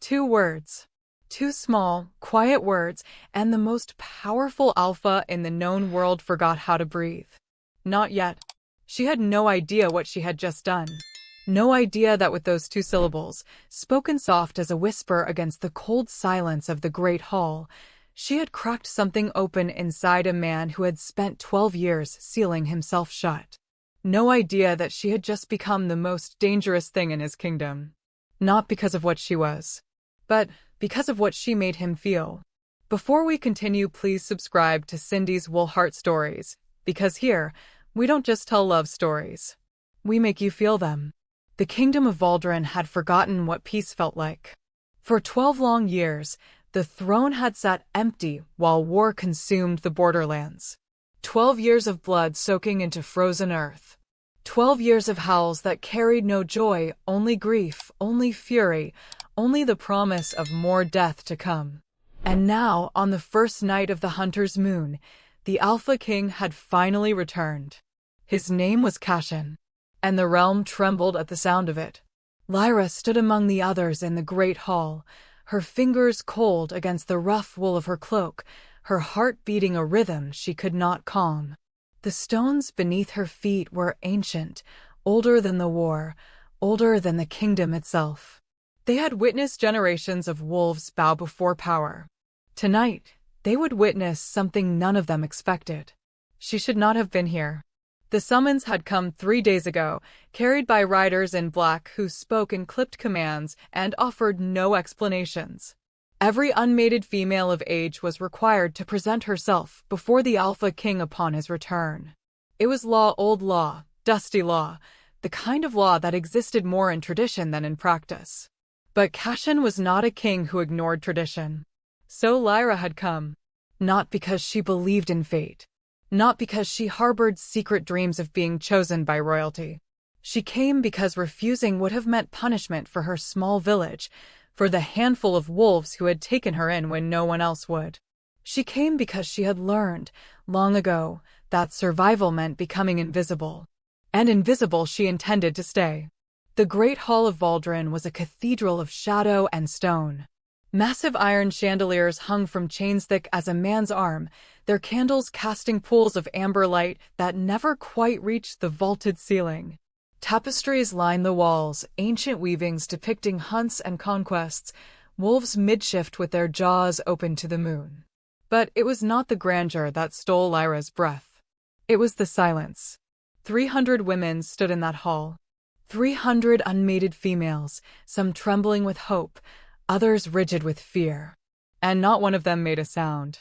2 words. 2 small, quiet words, and the most powerful alpha in the known world forgot how to breathe. Not yet. She had no idea what she had just done. No idea that with those 2 syllables, spoken soft as a whisper against the cold silence of the great hall, she had cracked something open inside a man who had spent 12 years sealing himself shut. No idea that she had just become the most dangerous thing in his kingdom. Not because of what she was, but because of what she made him feel. Before we continue, please subscribe to Cindy's Wolfheart Stories, because here, we don't just tell love stories. We make you feel them. The kingdom of Waldron had forgotten what peace felt like. For 12 long years, the throne had sat empty while war consumed the borderlands. 12 years of blood soaking into frozen earth. 12 years of howls that carried no joy, only grief, only fury, only the promise of more death to come. And now, on the first night of the Hunter's Moon, the Alpha King had finally returned. His name was Cashin, and the realm trembled at the sound of it. Lyra stood among the others in the great hall, her fingers cold against the rough wool of her cloak, her heart beating a rhythm she could not calm. The stones beneath her feet were ancient, older than the war, older than the kingdom itself. They had witnessed generations of wolves bow before power. Tonight, they would witness something none of them expected. She should not have been here. The summons had come 3 days ago, carried by riders in black who spoke in clipped commands and offered no explanations. Every unmated female of age was required to present herself before the Alpha King upon his return. It was law, old law, dusty law, the kind of law that existed more in tradition than in practice. But Cashin was not a king who ignored tradition. So Lyra had come. Not because she believed in fate. Not because she harbored secret dreams of being chosen by royalty. She came because refusing would have meant punishment for her small village, for the handful of wolves who had taken her in when no one else would. She came because she had learned, long ago, that survival meant becoming invisible. And invisible she intended to stay. The Great Hall of Waldron was a cathedral of shadow and stone. Massive iron chandeliers hung from chains thick as a man's arm, their candles casting pools of amber light that never quite reached the vaulted ceiling. Tapestries lined the walls, ancient weavings depicting hunts and conquests, wolves midshift with their jaws open to the moon. But it was not the grandeur that stole Lyra's breath. It was the silence. 300 women stood in that hall. 300 unmated females, some trembling with hope, others rigid with fear. And not one of them made a sound.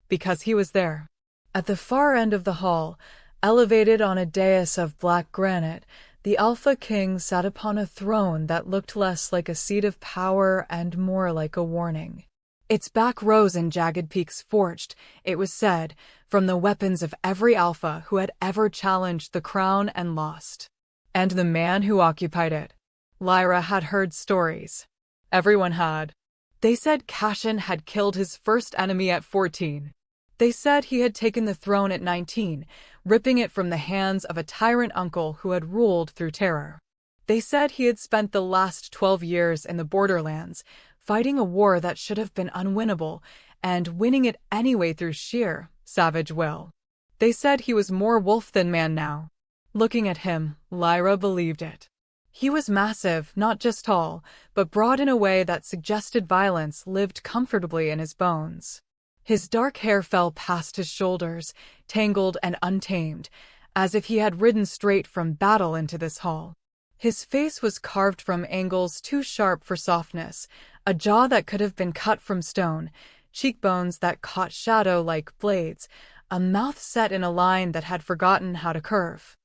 Because he was there. At the far end of the hall, elevated on a dais of black granite, the Alpha King sat upon a throne that looked less like a seat of power and more like a warning. Its back rose in jagged peaks forged, it was said, from the weapons of every Alpha who had ever challenged the crown and lost. And the man who occupied it. Lyra had heard stories. Everyone had. They said Cashin had killed his first enemy at 14. They said he had taken the throne at 19, ripping it from the hands of a tyrant uncle who had ruled through terror. They said he had spent the last 12 years in the borderlands, fighting a war that should have been unwinnable, and winning it anyway through sheer, savage will. They said he was more wolf than man now. Looking at him, Lyra believed it. He was massive, not just tall, but broad in a way that suggested violence lived comfortably in his bones. His dark hair fell past his shoulders, tangled and untamed, as if he had ridden straight from battle into this hall. His face was carved from angles too sharp for softness, a jaw that could have been cut from stone, cheekbones that caught shadow like blades, a mouth set in a line that had forgotten how to curve.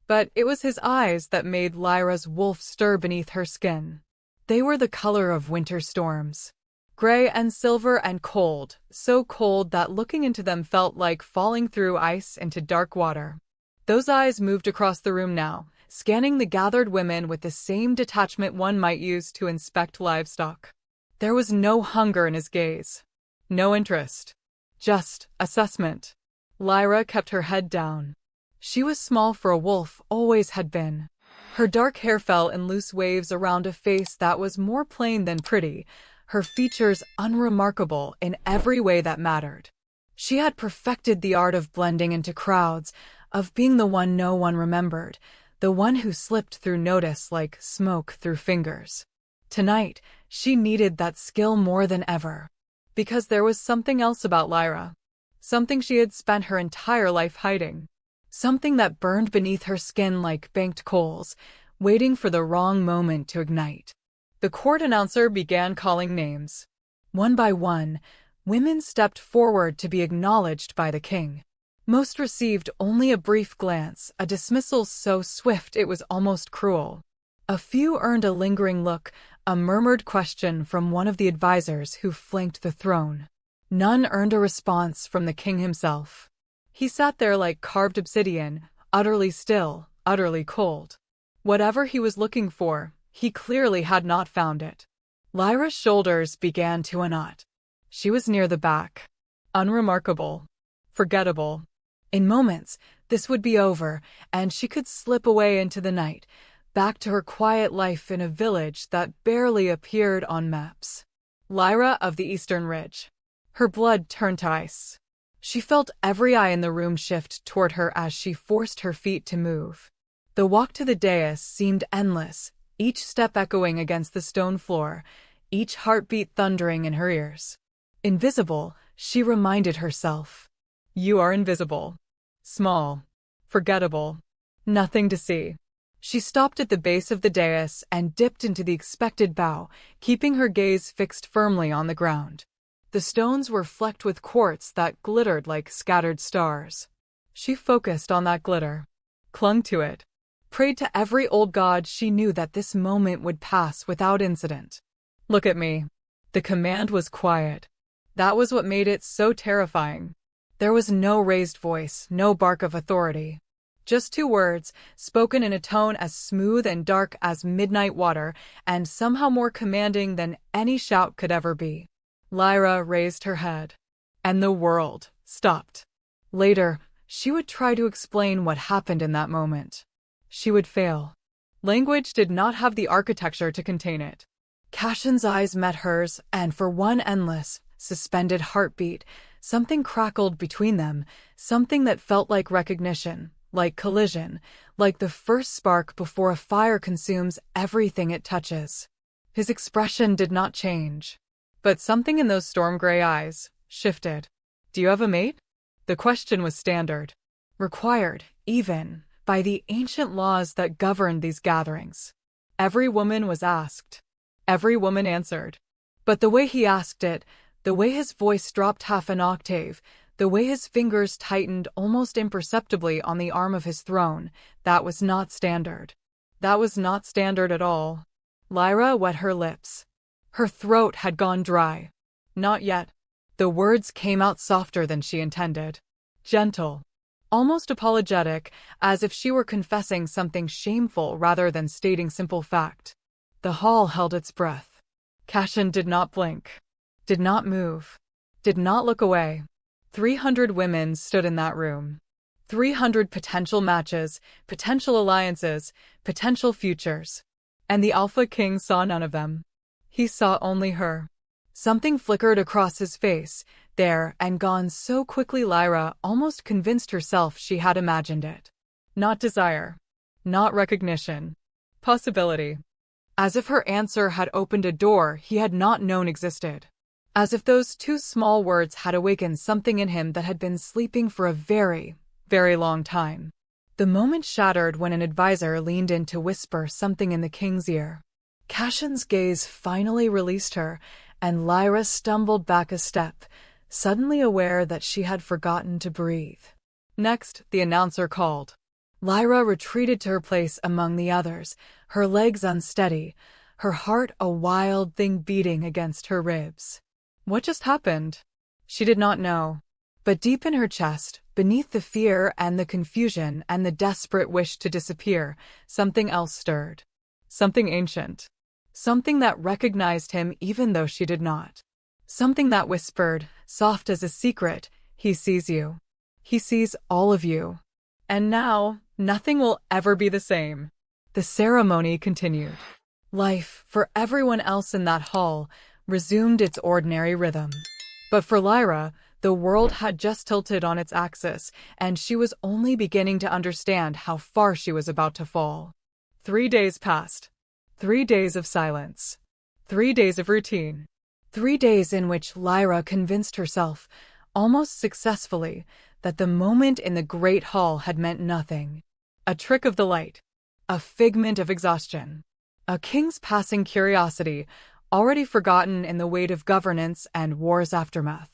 But it was his eyes that made Lyra's wolf stir beneath her skin. They were the color of winter storms. Gray and silver and cold, so cold that looking into them felt like falling through ice into dark water. Those eyes moved across the room now, scanning the gathered women with the same detachment one might use to inspect livestock. There was no hunger in his gaze. No interest. Just assessment. Lyra kept her head down. She was small for a wolf, always had been. Her dark hair fell in loose waves around a face that was more plain than pretty, her features unremarkable in every way that mattered. She had perfected the art of blending into crowds, of being the one no one remembered, the one who slipped through notice like smoke through fingers. Tonight, she needed that skill more than ever. Because there was something else about Lyra. Something she had spent her entire life hiding. Something that burned beneath her skin like banked coals, waiting for the wrong moment to ignite. The court announcer began calling names. One by one, women stepped forward to be acknowledged by the king. Most received only a brief glance, a dismissal so swift it was almost cruel. A few earned a lingering look, a murmured question from one of the advisors who flanked the throne. None earned a response from the king himself. He sat there like carved obsidian, utterly still, utterly cold. Whatever he was looking for, he clearly had not found it. Lyra's shoulders began to unknot. She was near the back. Unremarkable. Forgettable. In moments, this would be over, and she could slip away into the night, back to her quiet life in a village that barely appeared on maps. Lyra of the Eastern Ridge. Her blood turned to ice. She felt every eye in the room shift toward her as she forced her feet to move. The walk to the dais seemed endless, each step echoing against the stone floor, each heartbeat thundering in her ears. Invisible, she reminded herself. You are invisible. Small. Forgettable. Nothing to see. She stopped at the base of the dais and dipped into the expected bow, keeping her gaze fixed firmly on the ground. The stones were flecked with quartz that glittered like scattered stars. She focused on that glitter, clung to it, prayed to every old god she knew that this moment would pass without incident. Look at me. The command was quiet. That was what made it so terrifying. There was no raised voice, no bark of authority. Just two words, spoken in a tone as smooth and dark as midnight water, and somehow more commanding than any shout could ever be. Lyra raised her head, and the world stopped. Later, she would try to explain what happened in that moment. She would fail. Language did not have the architecture to contain it. Cashin's eyes met hers, and for one endless, suspended heartbeat, something crackled between them, something that felt like recognition, like collision, like the first spark before a fire consumes everything it touches. His expression did not change. But something in those storm-gray eyes shifted. Do you have a mate? The question was standard. Required, even, by the ancient laws that governed these gatherings. Every woman was asked. Every woman answered. But the way he asked it, the way his voice dropped half an octave, the way his fingers tightened almost imperceptibly on the arm of his throne, that was not standard. That was not standard at all. Lyra wet her lips. Her throat had gone dry. Not yet. The words came out softer than she intended. Gentle. Almost apologetic, as if she were confessing something shameful rather than stating simple fact. The hall held its breath. Cashin did not blink. Did not move. Did not look away. 300 women stood in that room. 300 potential matches, potential alliances, potential futures. And the Alpha King saw none of them. He saw only her. Something flickered across his face, there and gone so quickly Lyra almost convinced herself she had imagined it. Not desire. Not recognition. Possibility. As if her answer had opened a door he had not known existed. As if those two small words had awakened something in him that had been sleeping for a very, very long time. The moment shattered when an advisor leaned in to whisper something in the king's ear. Cashin's gaze finally released her, and Lyra stumbled back a step, suddenly aware that she had forgotten to breathe. Next, the announcer called. Lyra retreated to her place among the others, her legs unsteady, her heart a wild thing beating against her ribs. What just happened? She did not know. But deep in her chest, beneath the fear and the confusion and the desperate wish to disappear, something else stirred. Something ancient. Something that recognized him even though she did not. Something that whispered, soft as a secret, he sees you. He sees all of you. And now, nothing will ever be the same. The ceremony continued. Life, for everyone else in that hall, resumed its ordinary rhythm. But for Lyra, the world had just tilted on its axis, and she was only beginning to understand how far she was about to fall. 3 days passed. 3 days of silence. 3 days of routine. 3 days in which Lyra convinced herself, almost successfully, that the moment in the Great Hall had meant nothing. A trick of the light. A figment of exhaustion. A king's passing curiosity, already forgotten in the weight of governance and war's aftermath.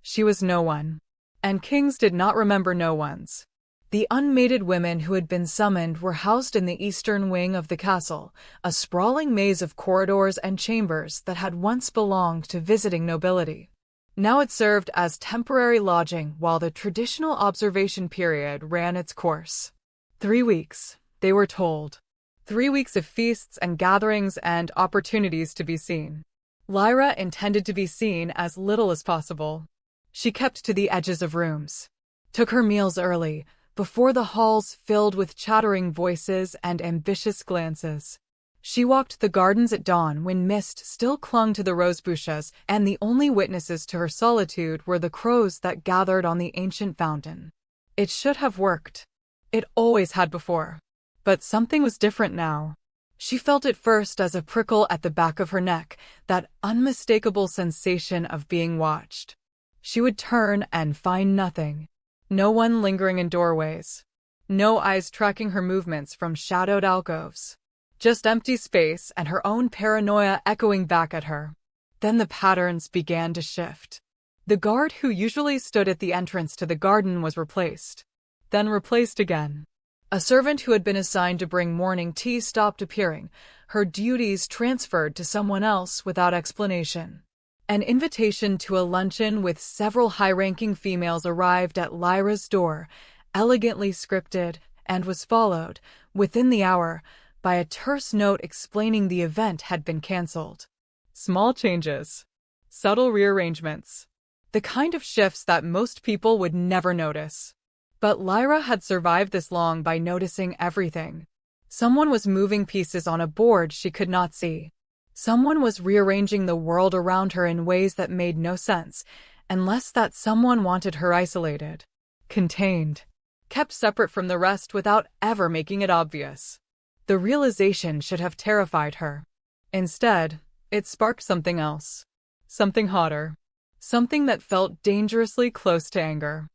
She was no one. And kings did not remember no ones. The unmated women who had been summoned were housed in the eastern wing of the castle, a sprawling maze of corridors and chambers that had once belonged to visiting nobility. Now it served as temporary lodging while the traditional observation period ran its course. 3 weeks, they were told. 3 weeks of feasts and gatherings and opportunities to be seen. Lyra intended to be seen as little as possible. She kept to the edges of rooms, took her meals early, before the halls filled with chattering voices and ambitious glances. She walked the gardens at dawn when mist still clung to the rosebushes, and the only witnesses to her solitude were the crows that gathered on the ancient fountain. It should have worked. It always had before. But something was different now. She felt it first as a prickle at the back of her neck, that unmistakable sensation of being watched. She would turn and find nothing. No one lingering in doorways. No eyes tracking her movements from shadowed alcoves. Just empty space and her own paranoia echoing back at her. Then the patterns began to shift. The guard who usually stood at the entrance to the garden was replaced. Then replaced again. A servant who had been assigned to bring morning tea stopped appearing, her duties transferred to someone else without explanation. An invitation to a luncheon with several high-ranking females arrived at Lyra's door, elegantly scripted, and was followed, within the hour, by a terse note explaining the event had been cancelled. Small changes. Subtle rearrangements. The kind of shifts that most people would never notice. But Lyra had survived this long by noticing everything. Someone was moving pieces on a board she could not see. Someone was rearranging the world around her in ways that made no sense, unless that someone wanted her isolated, contained, kept separate from the rest without ever making it obvious. The realization should have terrified her. Instead, it sparked something else. Something hotter. Something that felt dangerously close to anger.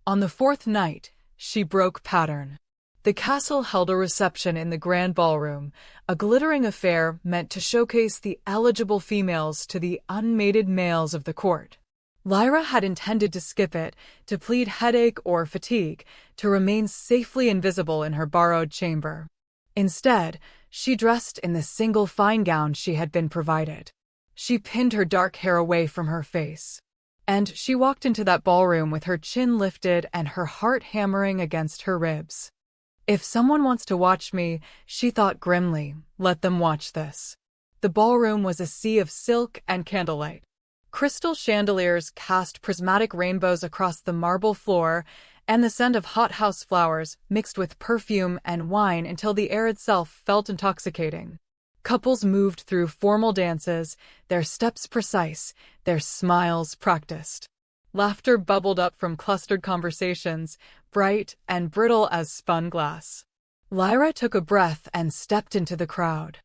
On the 4th night, she broke pattern. The castle held a reception in the grand ballroom, a glittering affair meant to showcase the eligible females to the unmated males of the court. Lyra had intended to skip it, to plead headache or fatigue, to remain safely invisible in her borrowed chamber. Instead, she dressed in the single fine gown she had been provided. She pinned her dark hair away from her face. And she walked into that ballroom with her chin lifted and her heart hammering against her ribs. If someone wants to watch me, she thought grimly, let them watch this. The ballroom was a sea of silk and candlelight. Crystal chandeliers cast prismatic rainbows across the marble floor, and the scent of hothouse flowers mixed with perfume and wine until the air itself felt intoxicating. Couples moved through formal dances, their steps precise, their smiles practiced. Laughter bubbled up from clustered conversations, bright and brittle as spun glass. Lyra took a breath and stepped into the crowd.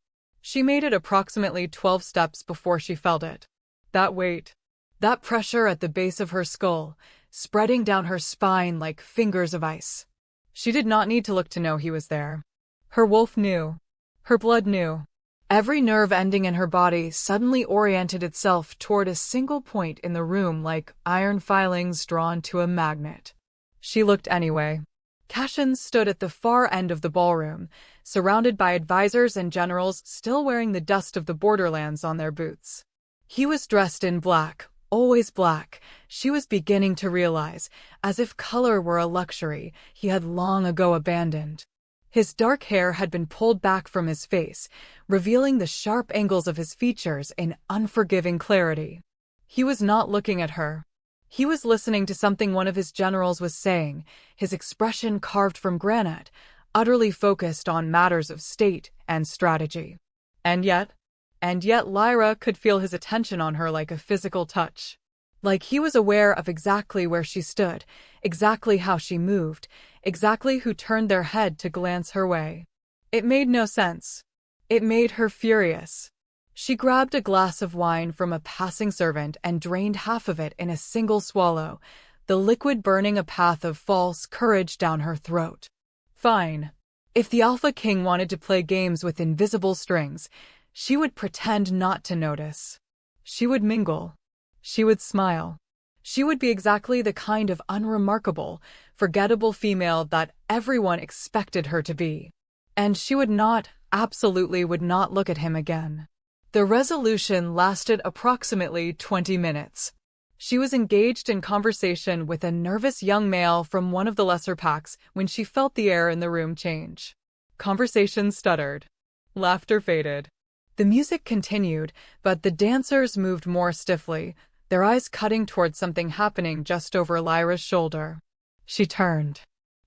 She made it approximately 12 steps before she felt it. That weight, that pressure at the base of her skull, spreading down her spine like fingers of ice. She did not need to look to know he was there. Her wolf knew. Her blood knew. Every nerve ending in her body suddenly oriented itself toward a single point in the room like iron filings drawn to a magnet. She looked anyway. Cashin stood at the far end of the ballroom, surrounded by advisors and generals still wearing the dust of the borderlands on their boots. He was dressed in black, always black, she was beginning to realize, as if color were a luxury he had long ago abandoned. His dark hair had been pulled back from his face, revealing the sharp angles of his features in unforgiving clarity. He was not looking at her. He was listening to something one of his generals was saying, his expression carved from granite, utterly focused on matters of state and strategy. And yet, And yet Lyra could feel his attention on her like a physical touch. Like he was aware of exactly where she stood, exactly how she moved, exactly who turned their head to glance her way. It made no sense. It made her furious. She grabbed a glass of wine from a passing servant and drained half of it in a single swallow, the liquid burning a path of false courage down her throat. Fine. If the Alpha King wanted to play games with invisible strings, she would pretend not to notice. She would mingle. She would smile. She would be exactly the kind of unremarkable, forgettable female that everyone expected her to be. And she would not, absolutely would not look at him again. The resolution lasted approximately 20 minutes. She was engaged in conversation with a nervous young male from one of the lesser packs when she felt the air in the room change. Conversation stuttered. Laughter faded. The music continued, but the dancers moved more stiffly, their eyes cutting towards something happening just over Lyra's shoulder. She turned.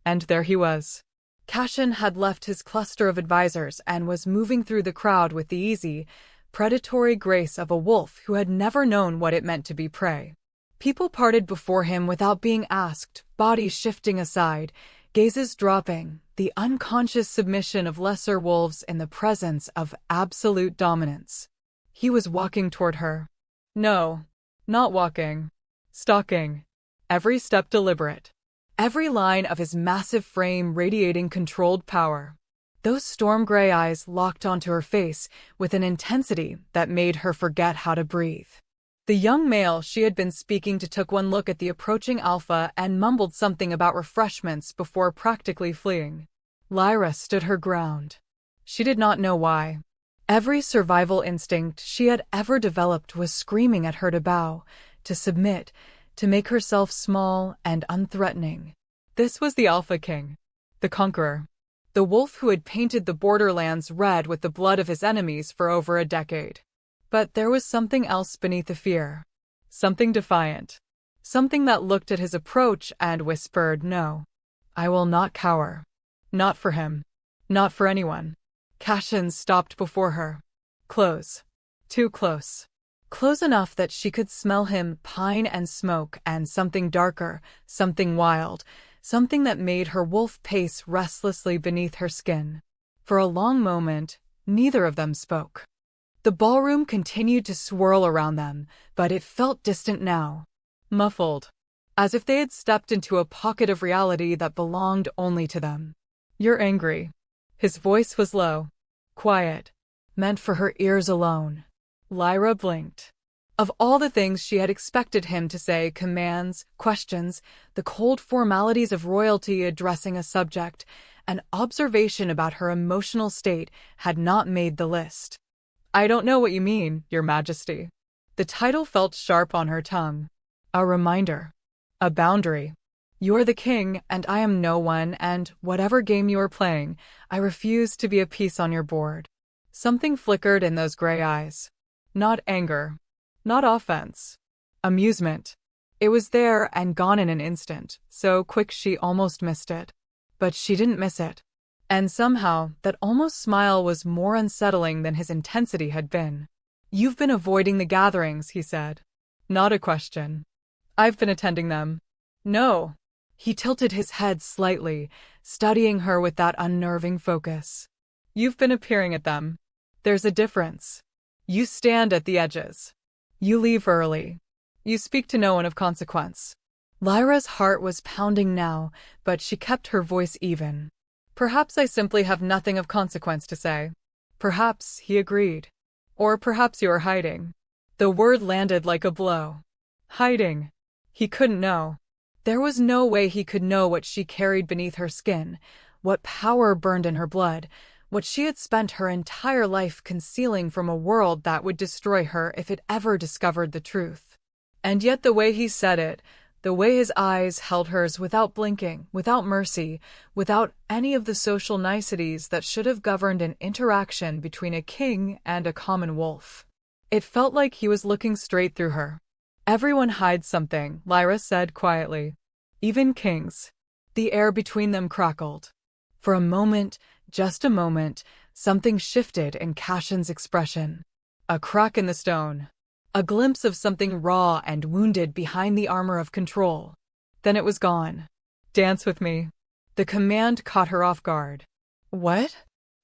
And there he was. Cashin had left his cluster of advisors and was moving through the crowd with the easy, predatory grace of a wolf who had never known what it meant to be prey. People parted before him without being asked, bodies shifting aside, gazes dropping, the unconscious submission of lesser wolves in the presence of absolute dominance. He was walking toward her. No, not walking. Stalking. Every step deliberate. Every line of his massive frame radiating controlled power. Those storm gray eyes locked onto her face with an intensity that made her forget how to breathe. The young male she had been speaking to took one look at the approaching Alpha and mumbled something about refreshments before practically fleeing. Lyra stood her ground. She did not know why. Every survival instinct she had ever developed was screaming at her to bow, to submit, to make herself small and unthreatening. This was the Alpha King, the conqueror, the wolf who had painted the borderlands red with the blood of his enemies for over a decade. But there was something else beneath the fear. Something defiant. Something that looked at his approach and whispered, "No. I will not cower. Not for him. Not for anyone." Cashin stopped before her. Close. Too close. Close enough that she could smell him, pine and smoke, and something darker, something wild, something that made her wolf pace restlessly beneath her skin. For a long moment, neither of them spoke. The ballroom continued to swirl around them, but it felt distant now. Muffled. As if they had stepped into a pocket of reality that belonged only to them. "You're angry." His voice was low. Quiet. Meant for her ears alone. Lyra blinked. Of all the things she had expected him to say, commands, questions, the cold formalities of royalty addressing a subject, an observation about her emotional state had not made the list. "I don't know what you mean, Your Majesty." The title felt sharp on her tongue. A reminder. A boundary. "You're the king, and I am no one, and whatever game you are playing, I refuse to be a piece on your board." Something flickered in those gray eyes. Not anger. Not offense. Amusement. It was there and gone in an instant, so quick she almost missed it. But she didn't miss it. And somehow, that almost smile was more unsettling than his intensity had been. "You've been avoiding the gatherings," he said. Not a question. "I've been attending them." "No." He tilted his head slightly, studying her with that unnerving focus. "You've been appearing at them. There's a difference. You stand at the edges. You leave early. You speak to no one of consequence." Lyra's heart was pounding now, but she kept her voice even. "Perhaps I simply have nothing of consequence to say." "Perhaps," he agreed. "Or perhaps you are hiding." The word landed like a blow. Hiding. He couldn't know. There was no way he could know what she carried beneath her skin, what power burned in her blood, what she had spent her entire life concealing from a world that would destroy her if it ever discovered the truth. And yet the way he said it, the way his eyes held hers without blinking, without mercy, without any of the social niceties that should have governed an interaction between a king and a common wolf. It felt like he was looking straight through her. "Everyone hides something," Lyra said quietly. "Even kings." The air between them crackled. For a moment, just a moment, something shifted in Cashin's expression. A crack in the stone. A glimpse of something raw and wounded behind the armor of control. Then it was gone. Dance with me. The command caught her off guard. What?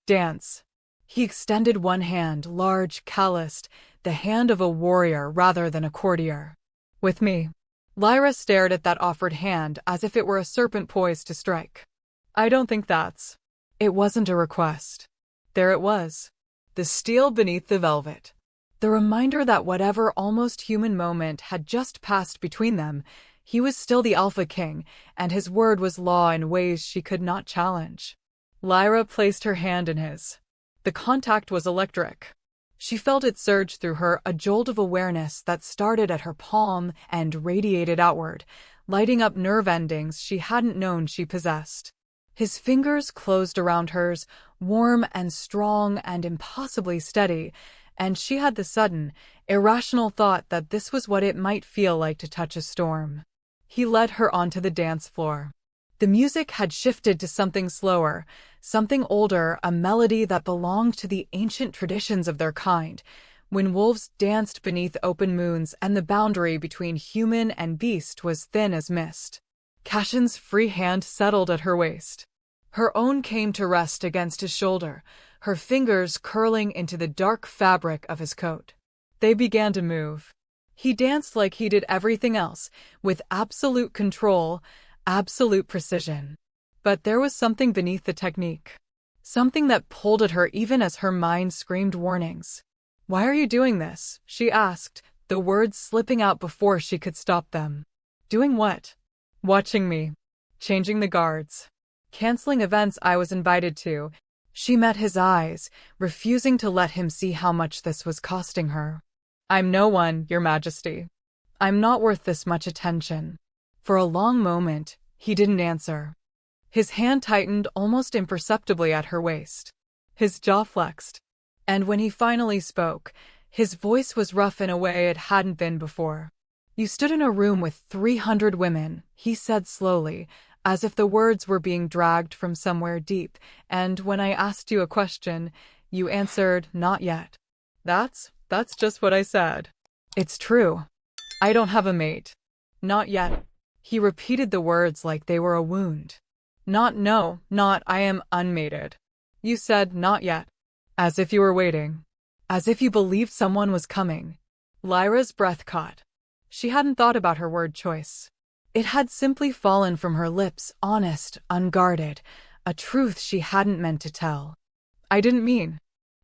Dance. He extended one hand, large, calloused, the hand of a warrior rather than a courtier. With me. Lyra stared at that offered hand as if it were a serpent poised to strike. I don't think that's. It wasn't a request. There it was. The steel beneath the velvet. The reminder that whatever almost human moment had just passed between them, he was still the Alpha King, and his word was law in ways she could not challenge. Lyra placed her hand in his. The contact was electric. She felt it surge through her, a jolt of awareness that started at her palm and radiated outward, lighting up nerve endings she hadn't known she possessed. His fingers closed around hers, warm and strong and impossibly steady, and she had the sudden, irrational thought that this was what it might feel like to touch a storm. He led her onto the dance floor. The music had shifted to something slower, something older, a melody that belonged to the ancient traditions of their kind, when wolves danced beneath open moons and the boundary between human and beast was thin as mist. Cashin's free hand settled at her waist. Her own came to rest against his shoulder, her fingers curling into the dark fabric of his coat. They began to move. He danced like he did everything else, with absolute control, absolute precision. But there was something beneath the technique. Something that pulled at her even as her mind screamed warnings. "Why are you doing this?" she asked, the words slipping out before she could stop them. "Doing what?" "Watching me. Changing the guards. Canceling events I was invited to." She met his eyes, refusing to let him see how much this was costing her. "I'm no one, Your Majesty. I'm not worth this much attention." For a long moment, he didn't answer. His hand tightened almost imperceptibly at her waist. His jaw flexed. And when he finally spoke, his voice was rough in a way it hadn't been before. "You stood in a room with 300 women," he said slowly, as if the words were being dragged from somewhere deep, "and when I asked you a question, you answered, 'Not yet.'" That's just what I said. "It's true. I don't have a mate. Not yet." He repeated the words like they were a wound. Not I am unmated. You said, 'Not yet.' As if you were waiting. As if you believed someone was coming." Lyra's breath caught. She hadn't thought about her word choice. It had simply fallen from her lips, honest, unguarded, a truth she hadn't meant to tell. "I didn't mean."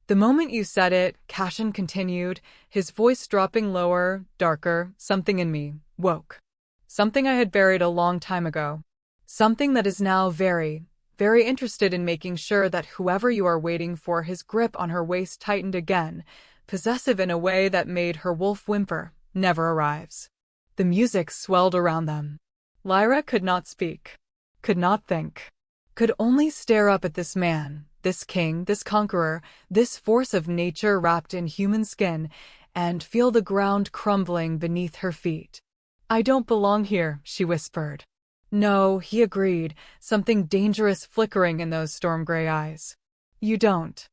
"The moment you said it," Cashin continued, his voice dropping lower, darker, "something in me woke. Something I had buried a long time ago. Something that is now very, very interested in making sure that whoever you are waiting for." His grip on her waist tightened again, possessive in a way that made her wolf whimper, "Never arrives." The music swelled around them. Lyra could not speak, could not think, could only stare up at this man, this king, this conqueror, this force of nature wrapped in human skin, and feel the ground crumbling beneath her feet. "I don't belong here," she whispered. "No," he agreed, something dangerous flickering in those storm-gray eyes. "You don't.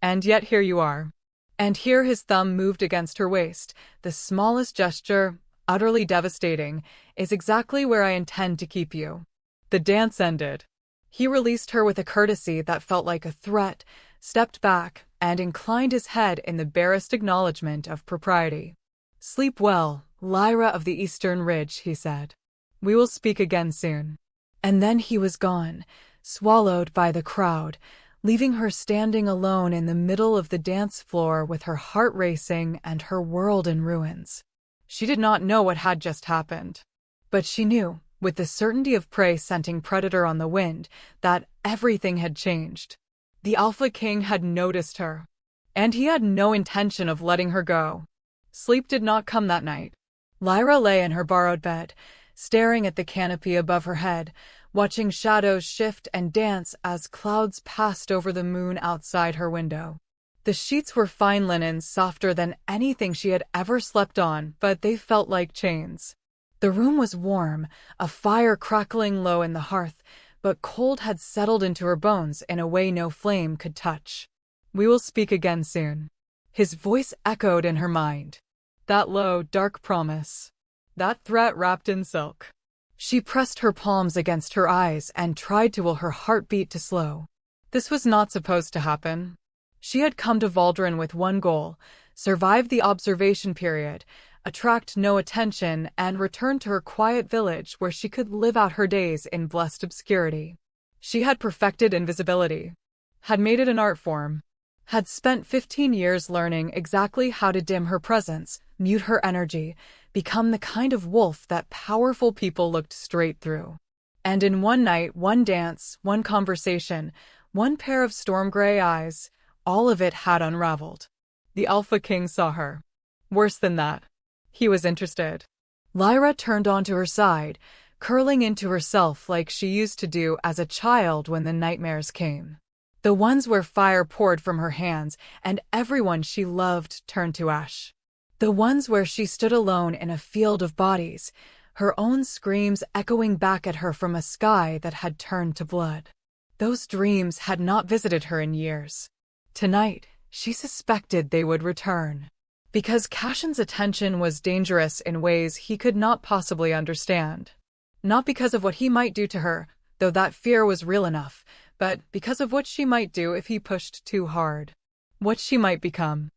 And yet here you are." And here his thumb moved against her waist, the smallest gesture, utterly devastating, "is exactly where I intend to keep you." The dance ended. He released her with a courtesy that felt like a threat, stepped back, and inclined his head in the barest acknowledgement of propriety. "Sleep well, Lyra of the Eastern Ridge," he said. "We will speak again soon." And then he was gone, swallowed by the crowd, leaving her standing alone in the middle of the dance floor with her heart racing and her world in ruins. She did not know what had just happened. But she knew, with the certainty of prey scenting predator on the wind, that everything had changed. The Alpha King had noticed her. And he had no intention of letting her go. Sleep did not come that night. Lyra lay in her borrowed bed, staring at the canopy above her head, watching shadows shift and dance as clouds passed over the moon outside her window. The sheets were fine linen, softer than anything she had ever slept on, but they felt like chains. The room was warm, a fire crackling low in the hearth, but cold had settled into her bones in a way no flame could touch. "We will speak again soon." His voice echoed in her mind. That low, dark promise. That threat wrapped in silk. She pressed her palms against her eyes and tried to will her heartbeat to slow. This was not supposed to happen. She had come to Valdrin with one goal: survive the observation period, attract no attention, and return to her quiet village where she could live out her days in blessed obscurity. She had perfected invisibility, had made it an art form, had spent 15 years learning exactly how to dim her presence, mute her energy, become the kind of wolf that powerful people looked straight through. And in one night, one dance, one conversation, one pair of storm-gray eyes, all of it had unraveled. The Alpha King saw her. Worse than that, he was interested. Lyra turned onto her side, curling into herself like she used to do as a child when the nightmares came. The ones where fire poured from her hands and everyone she loved turned to ash. The ones where she stood alone in a field of bodies, her own screams echoing back at her from a sky that had turned to blood. Those dreams had not visited her in years. Tonight, she suspected they would return. Because Cashin's attention was dangerous in ways he could not possibly understand. Not because of what he might do to her, though that fear was real enough, but because of what she might do if he pushed too hard. What she might become.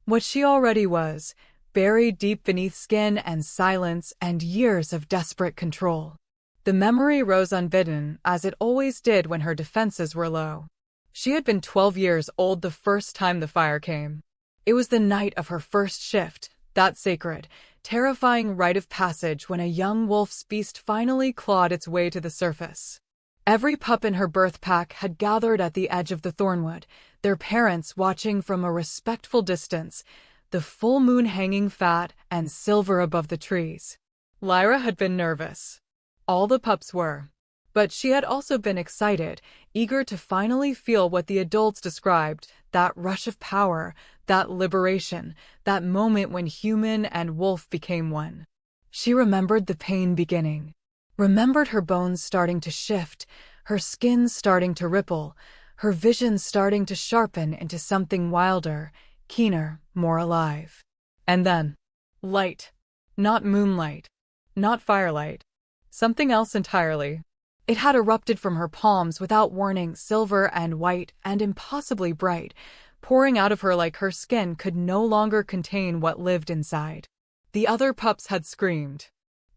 What she already was, buried deep beneath skin and silence and years of desperate control. The memory rose unbidden, as it always did when her defenses were low. She had been 12 years old the first time the fire came. It was the night of her first shift, that sacred, terrifying rite of passage when a young wolf's beast finally clawed its way to the surface. Every pup in her birth pack had gathered at the edge of the thornwood, their parents watching from a respectful distance, the full moon hanging fat and silver above the trees. Lyra had been nervous. All the pups were. But she had also been excited, eager to finally feel what the adults described, that rush of power, that liberation, that moment when human and wolf became one. She remembered the pain beginning. Remembered her bones starting to shift, her skin starting to ripple, her vision starting to sharpen into something wilder, keener, more alive. And then, light. Not moonlight. Not firelight. Something else entirely. It had erupted from her palms without warning, silver and white and impossibly bright, pouring out of her like her skin could no longer contain what lived inside. The other pups had screamed.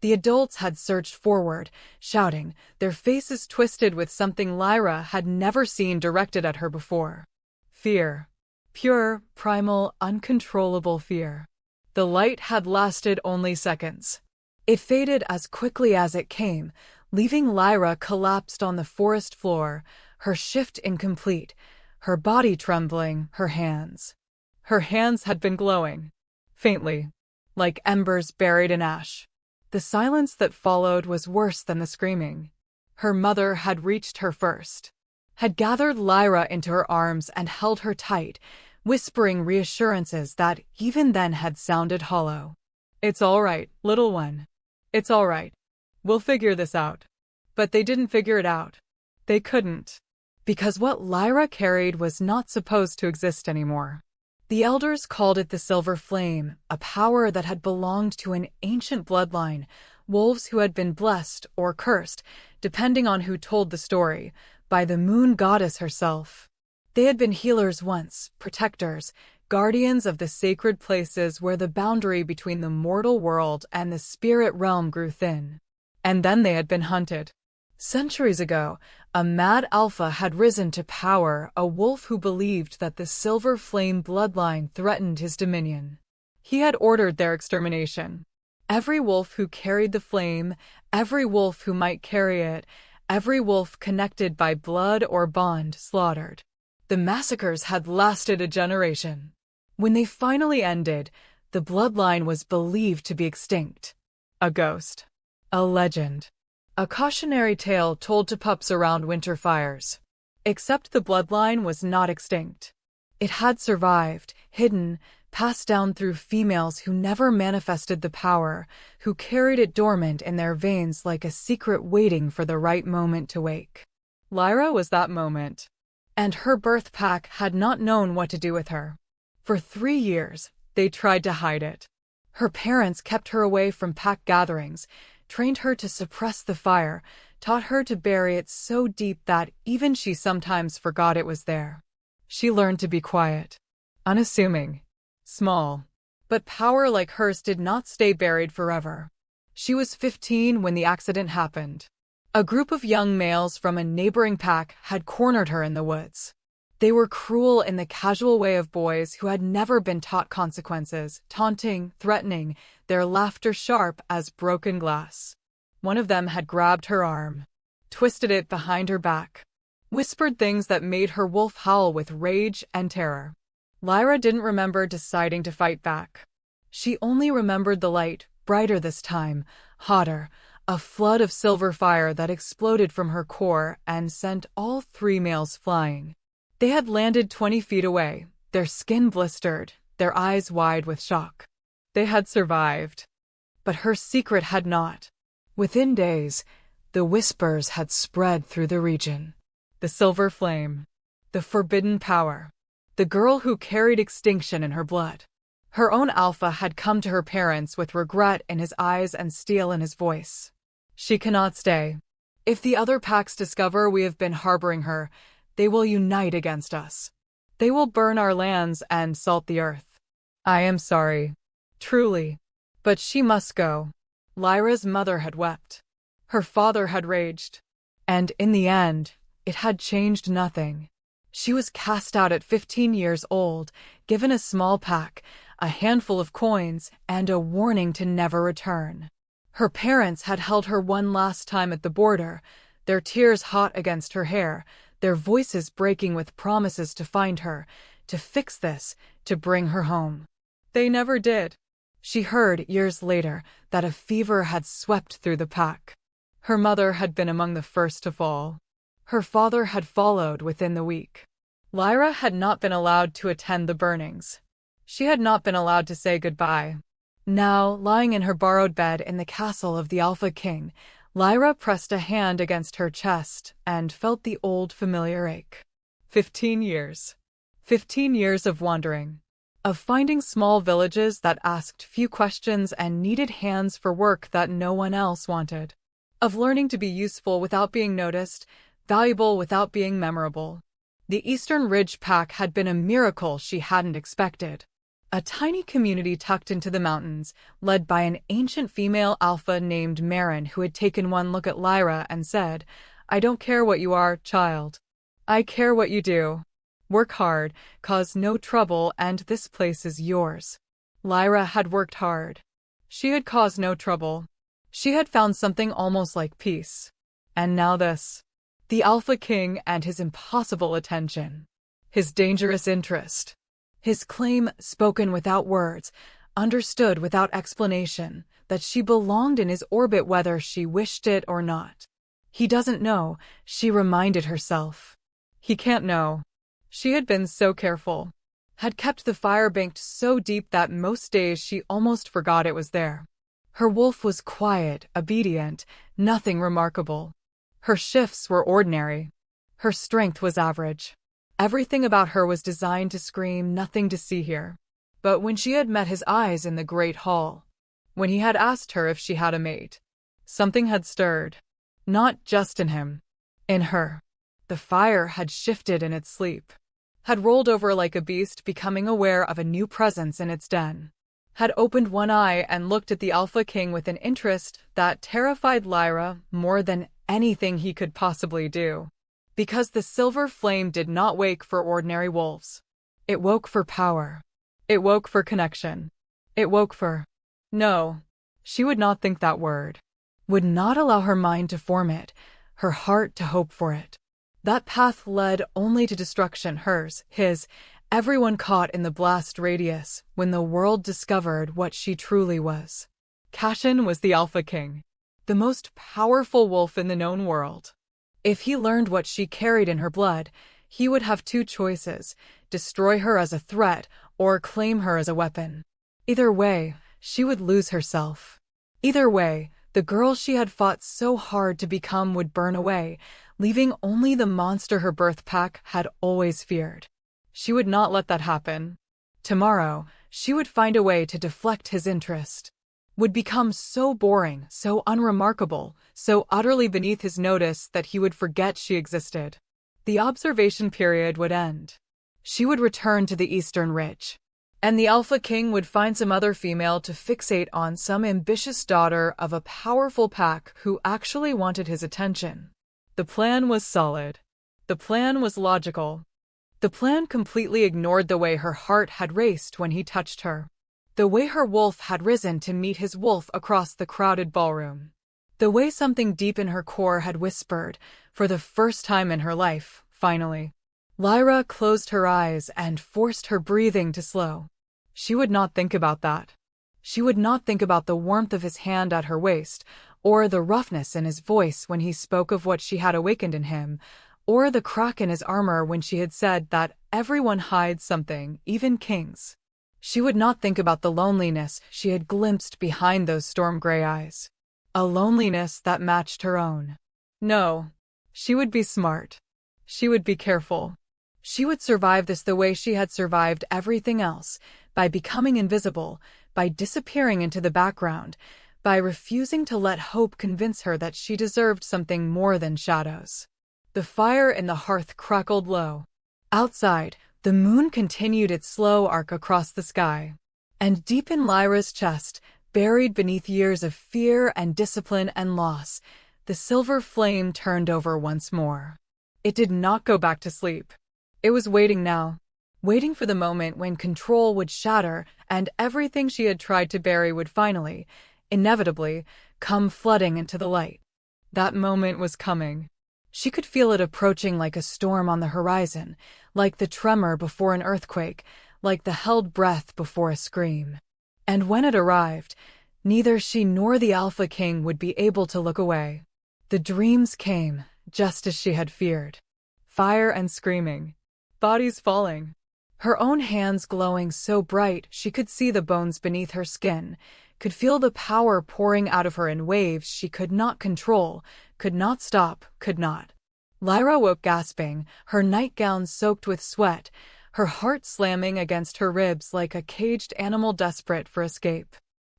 The adults had surged forward, shouting, their faces twisted with something Lyra had never seen directed at her before. Fear. Pure, primal, uncontrollable fear. The light had lasted only seconds. It faded as quickly as it came, leaving Lyra collapsed on the forest floor, her shift incomplete, her body trembling, her hands. Her hands had been glowing. Faintly. Like embers buried in ash. The silence that followed was worse than the screaming. Her mother had reached her first. Had gathered Lyra into her arms and held her tight, whispering reassurances that even then had sounded hollow. It's all right, little one. It's all right. We'll figure this out. But they didn't figure it out. They couldn't. Because what Lyra carried was not supposed to exist anymore. The elders called it the Silver Flame, a power that had belonged to an ancient bloodline, wolves who had been blessed or cursed, depending on who told the story, by the moon goddess herself. They had been healers once, protectors, guardians of the sacred places where the boundary between the mortal world and the spirit realm grew thin. And then they had been hunted. Centuries ago, a mad alpha had risen to power, a wolf who believed that the Silver Flame bloodline threatened his dominion. He had ordered their extermination. Every wolf who carried the flame, every wolf who might carry it, every wolf connected by blood or bond slaughtered. The massacres had lasted a generation. When they finally ended, the bloodline was believed to be extinct. A ghost. A legend. A cautionary tale told to pups around winter fires. Except the bloodline was not extinct. It had survived, hidden, passed down through females who never manifested the power, who carried it dormant in their veins like a secret waiting for the right moment to wake. Lyra was that moment. And her birth pack had not known what to do with her. For 3 years, they tried to hide it. Her parents kept her away from pack gatherings, trained her to suppress the fire, taught her to bury it so deep that even she sometimes forgot it was there. She learned to be quiet, unassuming, small. But power like hers did not stay buried forever. She was 15 when the accident happened. A group of young males from a neighboring pack had cornered her in the woods. They were cruel in the casual way of boys who had never been taught consequences, taunting, threatening, their laughter sharp as broken glass. One of them had grabbed her arm, twisted it behind her back, whispered things that made her wolf howl with rage and terror. Lyra didn't remember deciding to fight back. She only remembered the light, brighter this time, hotter, a flood of silver fire that exploded from her core and sent all 3 males flying. They had landed 20 feet away, their skin blistered, their eyes wide with shock. They had survived. But her secret had not. Within days, the whispers had spread through the region. The silver flame. The forbidden power. The girl who carried extinction in her blood. Her own alpha had come to her parents with regret in his eyes and steel in his voice. She cannot stay. If the other packs discover we have been harboring her, they will unite against us. They will burn our lands and salt the earth. I am sorry. Truly. But she must go. Lyra's mother had wept. Her father had raged. And in the end, it had changed nothing. She was cast out at 15 years old, given a small pack, a handful of coins, and a warning to never return. Her parents had held her one last time at the border, their tears hot against her hair, their voices breaking with promises to find her, to fix this, to bring her home. They never did. She heard, years later, that a fever had swept through the pack. Her mother had been among the first to fall. Her father had followed within the week. Lyra had not been allowed to attend the burnings. She had not been allowed to say goodbye. Now, lying in her borrowed bed in the castle of the Alpha King, Lyra pressed a hand against her chest and felt the old familiar ache. 15 years. 15 years of wandering. Of finding small villages that asked few questions and needed hands for work that no one else wanted. Of learning to be useful without being noticed, valuable without being memorable. The Eastern Ridge Pack had been a miracle she hadn't expected. A tiny community tucked into the mountains, led by an ancient female alpha named Marin who had taken one look at Lyra and said, "I don't care what you are, child. I care what you do. Work hard, cause no trouble, and this place is yours." Lyra had worked hard. She had caused no trouble. She had found something almost like peace. And now this. The Alpha King and his impossible attention. His dangerous interest. His claim, spoken without words, understood without explanation, that she belonged in his orbit whether she wished it or not. He doesn't know, she reminded herself. He can't know. She had been so careful. Had kept the fire banked so deep that most days she almost forgot it was there. Her wolf was quiet, obedient, nothing remarkable. Her shifts were ordinary. Her strength was average. Everything about her was designed to scream nothing to see here. But when she had met his eyes in the great hall, when he had asked her if she had a mate, something had stirred. Not just in him. In her. The fire had shifted in its sleep. Had rolled over like a beast becoming aware of a new presence in its den. Had opened one eye and looked at the Alpha King with an interest that terrified Lyra more than anything he could possibly do. Because the silver flame did not wake for ordinary wolves. It woke for power. It woke for connection. It woke for... No, she would not think that word. Would not allow her mind to form it, her heart to hope for it. That path led only to destruction, hers, his, everyone caught in the blast radius when the world discovered what she truly was. Cashin was the Alpha King. The most powerful wolf in the known world. If he learned what she carried in her blood, he would have two choices, destroy her as a threat or claim her as a weapon. Either way, she would lose herself. Either way, the girl she had fought so hard to become would burn away, leaving only the monster her birth pack had always feared. She would not let that happen. Tomorrow, she would find a way to deflect his interest. Would become so boring, so unremarkable, so utterly beneath his notice that he would forget she existed. The observation period would end. She would return to the Eastern Ridge. And the Alpha King would find some other female to fixate on, some ambitious daughter of a powerful pack who actually wanted his attention. The plan was solid. The plan was logical. The plan completely ignored the way her heart had raced when he touched her. The way her wolf had risen to meet his wolf across the crowded ballroom. The way something deep in her core had whispered, for the first time in her life, finally. Lyra closed her eyes and forced her breathing to slow. She would not think about that. She would not think about the warmth of his hand at her waist, or the roughness in his voice when he spoke of what she had awakened in him, or the crack in his armor when she had said that everyone hides something, even kings. She would not think about the loneliness she had glimpsed behind those storm gray eyes. A loneliness that matched her own. No. She would be smart. She would be careful. She would survive this the way she had survived everything else, by becoming invisible, by disappearing into the background, by refusing to let hope convince her that she deserved something more than shadows. The fire in the hearth crackled low. Outside, the moon continued its slow arc across the sky. And deep in Lyra's chest, buried beneath years of fear and discipline and loss, the silver flame turned over once more. It did not go back to sleep. It was waiting now. Waiting for the moment when control would shatter and everything she had tried to bury would finally, inevitably, come flooding into the light. That moment was coming. She could feel it approaching like a storm on the horizon, like the tremor before an earthquake, like the held breath before a scream. And when it arrived, neither she nor the Alpha King would be able to look away. The dreams came, just as she had feared. Fire and screaming. Bodies falling. Her own hands glowing so bright she could see the bones beneath her skin, could feel the power pouring out of her in waves she could not control, could not stop, could not. Lyra woke gasping, her nightgown soaked with sweat, her heart slamming against her ribs like a caged animal desperate for escape.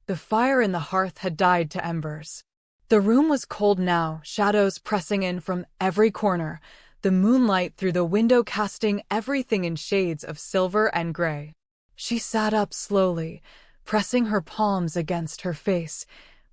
The fire in the hearth had died to embers. The room was cold now, shadows pressing in from every corner, the moonlight through the window casting everything in shades of silver and gray. She sat up slowly, pressing her palms against her face,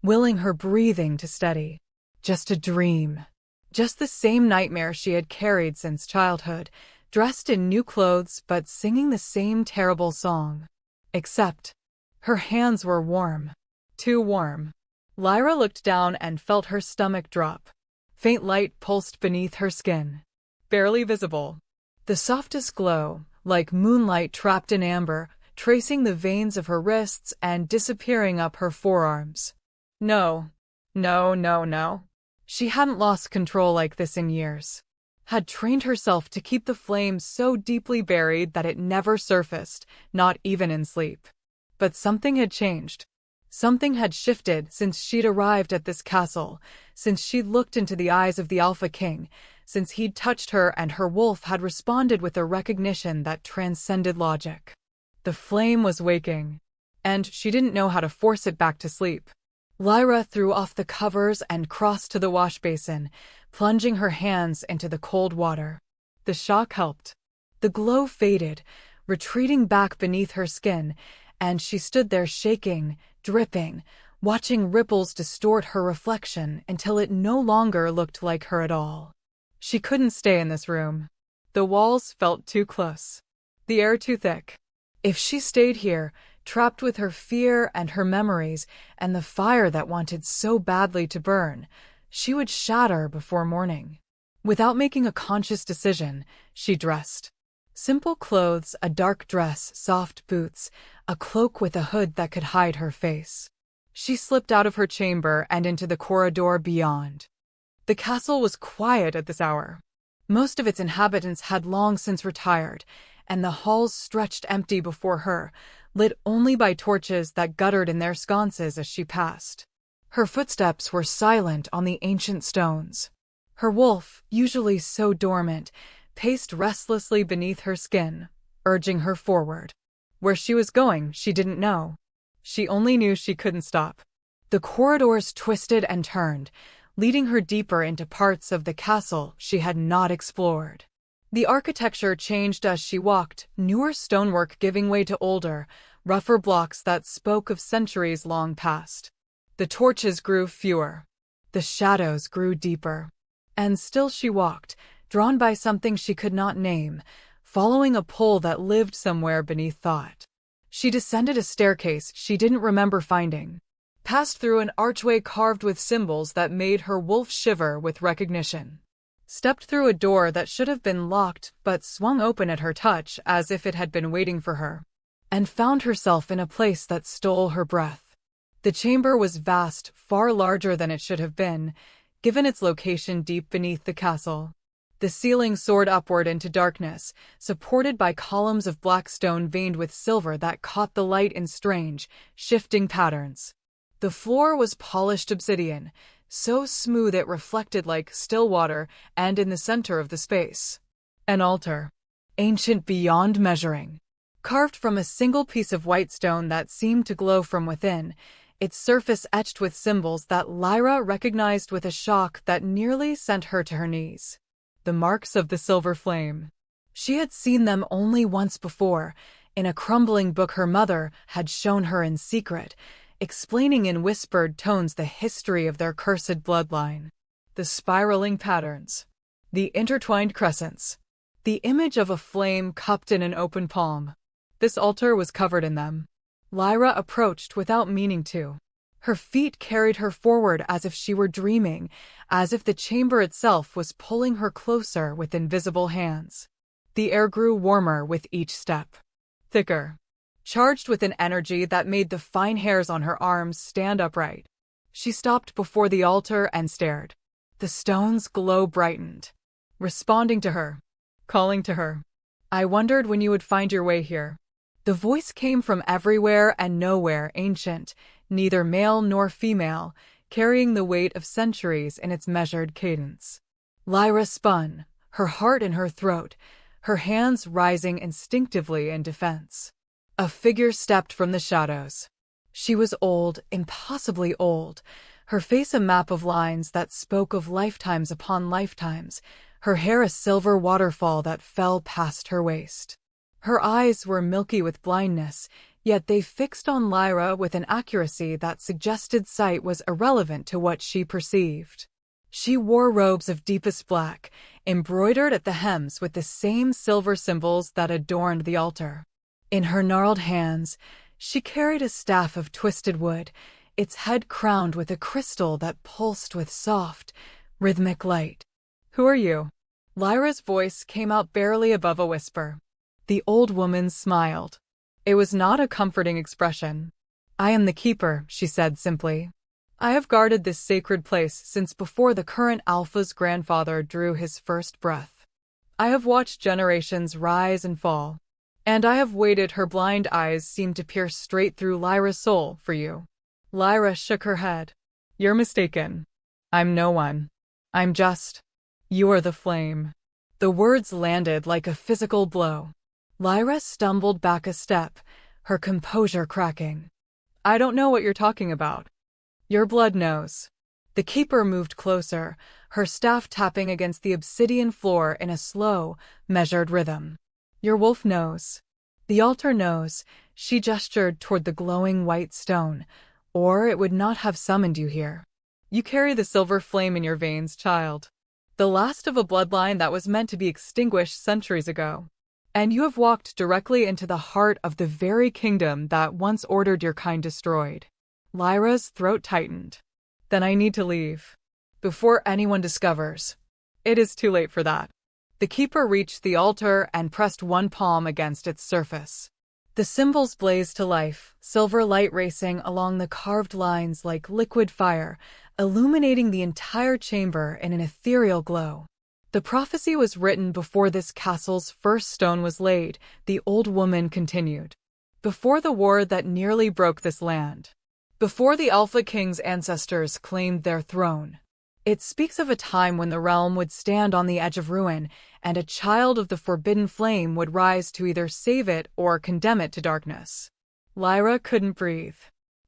willing her breathing to steady. Just a dream. Just the same nightmare she had carried since childhood, dressed in new clothes but singing the same terrible song. Except, her hands were warm. Too warm. Lyra looked down and felt her stomach drop. Faint light pulsed beneath her skin. Barely visible. The softest glow, like moonlight trapped in amber, tracing the veins of her wrists and disappearing up her forearms. No. No. She hadn't lost control like this in years. Had trained herself to keep the flame so deeply buried that it never surfaced, not even in sleep. But something had changed. Something had shifted since she'd arrived at this castle, since she'd looked into the eyes of the Alpha King, since he'd touched her and her wolf had responded with a recognition that transcended logic. The flame was waking, and she didn't know how to force it back to sleep. Lyra threw off the covers and crossed to the wash basin, plunging her hands into the cold water. The shock helped. The glow faded, retreating back beneath her skin, and she stood there shaking, dripping, watching ripples distort her reflection until it no longer looked like her at all. She couldn't stay in this room. The walls felt too close. The air too thick. If she stayed here, trapped with her fear and her memories and the fire that wanted so badly to burn, she would shatter before morning. Without making a conscious decision, she dressed. Simple clothes, a dark dress, soft boots, a cloak with a hood that could hide her face. She slipped out of her chamber and into the corridor beyond. The castle was quiet at this hour. Most of its inhabitants had long since retired, and the halls stretched empty before her, lit only by torches that guttered in their sconces as she passed. Her footsteps were silent on the ancient stones. Her wolf, usually so dormant, paced restlessly beneath her skin, urging her forward. Where she was going, she didn't know. She only knew she couldn't stop. The corridors twisted and turned, leading her deeper into parts of the castle she had not explored. The architecture changed as she walked, newer stonework giving way to older, rougher blocks that spoke of centuries long past. The torches grew fewer. The shadows grew deeper. And still she walked, drawn by something she could not name, following a pull that lived somewhere beneath thought. She descended a staircase she didn't remember finding, passed through an archway carved with symbols that made her wolf shiver with recognition, stepped through a door that should have been locked but swung open at her touch as if it had been waiting for her, and found herself in a place that stole her breath. The chamber was vast, far larger than it should have been, given its location deep beneath the castle. The ceiling soared upward into darkness, supported by columns of black stone veined with silver that caught the light in strange, shifting patterns. The floor was polished obsidian, so smooth it reflected like still water, and in the center of the space, an altar, ancient beyond measuring, carved from a single piece of white stone that seemed to glow from within, its surface etched with symbols that Lyra recognized with a shock that nearly sent her to her knees. The marks of the silver flame. She had seen them only once before, in a crumbling book her mother had shown her in secret, explaining in whispered tones the history of their cursed bloodline. The spiraling patterns. The intertwined crescents. The image of a flame cupped in an open palm. This altar was covered in them. Lyra approached without meaning to. Her feet carried her forward as if she were dreaming, as if the chamber itself was pulling her closer with invisible hands. The air grew warmer with each step, thicker, charged with an energy that made the fine hairs on her arms stand upright. She stopped before the altar and stared. The stone's glow brightened, responding to her, calling to her. "I wondered when you would find your way here." The voice came from everywhere and nowhere, ancient, neither male nor female, carrying the weight of centuries in its measured cadence. Lyra spun, her heart in her throat, her hands rising instinctively in defense. A figure stepped from the shadows. She was old, impossibly old, her face a map of lines that spoke of lifetimes upon lifetimes, her hair a silver waterfall that fell past her waist. Her eyes were milky with blindness, yet they fixed on Lyra with an accuracy that suggested sight was irrelevant to what she perceived. She wore robes of deepest black, embroidered at the hems with the same silver symbols that adorned the altar. In her gnarled hands, she carried a staff of twisted wood, its head crowned with a crystal that pulsed with soft, rhythmic light. "Who are you?" Lyra's voice came out barely above a whisper. The old woman smiled. It was not a comforting expression. "I am the keeper," she said simply. "I have guarded this sacred place since before the current Alpha's grandfather drew his first breath. I have watched generations rise and fall, and I have waited." Her blind eyes seemed to pierce straight through Lyra's soul. "For you." Lyra shook her head. "You're mistaken. I'm no one. I'm just. You are the flame." The words landed like a physical blow. Lyra stumbled back a step, her composure cracking. "I don't know what you're talking about." "Your blood knows." The keeper moved closer, her staff tapping against the obsidian floor in a slow, measured rhythm. "Your wolf knows. The altar knows." She gestured toward the glowing white stone. "Or it would not have summoned you here. You carry the silver flame in your veins, child. The last of a bloodline that was meant to be extinguished centuries ago. And you have walked directly into the heart of the very kingdom that once ordered your kind destroyed." Lyra's throat tightened. "Then I need to leave. Before anyone discovers. It is too late for that." The keeper reached the altar and pressed one palm against its surface. The symbols blazed to life, silver light racing along the carved lines like liquid fire, illuminating the entire chamber in an ethereal glow. "The prophecy was written before this castle's first stone was laid," the old woman continued. "Before the war that nearly broke this land. Before the Alpha King's ancestors claimed their throne. It speaks of a time when the realm would stand on the edge of ruin, and a child of the forbidden flame would rise to either save it or condemn it to darkness. Lyra couldn't breathe,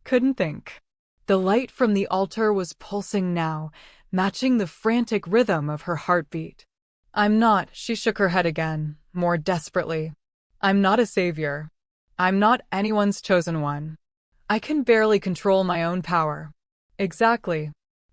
couldn't think. The light from the altar was pulsing now, matching the frantic rhythm of her heartbeat. I'm not, she shook her head again, more desperately. I'm not a savior. I'm not anyone's chosen one. I can barely control my own power. Exactly.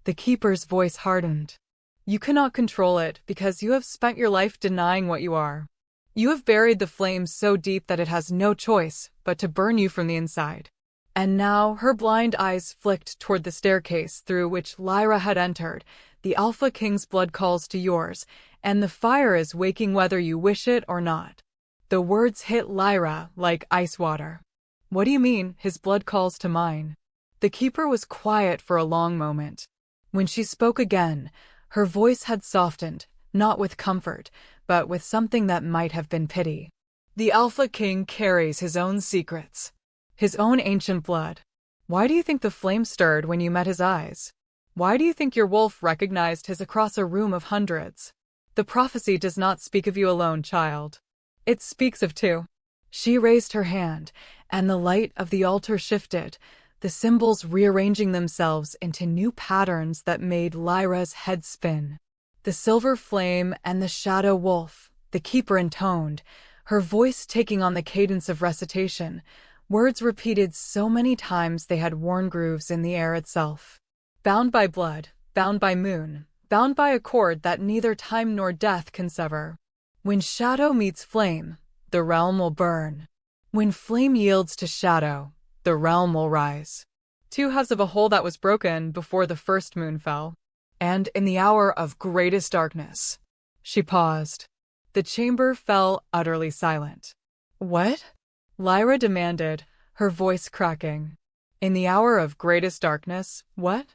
The Keeper's voice hardened. You cannot control it because you have spent your life denying what you are. You have buried the flame so deep that it has no choice but to burn you from the inside. And now her blind eyes flicked toward the staircase through which Lyra had entered. The Alpha King's blood calls to yours, and the fire is waking whether you wish it or not. The words hit Lyra like ice water. What do you mean, his blood calls to mine? The Keeper was quiet for a long moment. When she spoke again, her voice had softened, not with comfort, but with something that might have been pity. The Alpha King carries his own secrets, his own ancient blood. Why do you think the flame stirred when you met his eyes? Why do you think your wolf recognized his across a room of hundreds? The prophecy does not speak of you alone, child. It speaks of two. She raised her hand, and the light of the altar shifted, the symbols rearranging themselves into new patterns that made Lyra's head spin. The silver flame and the shadow wolf, the Keeper intoned, her voice taking on the cadence of recitation, words repeated so many times they had worn grooves in the air itself. Bound by blood, bound by moon, bound by a cord that neither time nor death can sever. When shadow meets flame, the realm will burn. When flame yields to shadow, the realm will rise. Two halves of a whole that was broken before the first moon fell. And in the hour of greatest darkness. She paused. The chamber fell utterly silent. What? Lyra demanded, her voice cracking. In the hour of greatest darkness, what?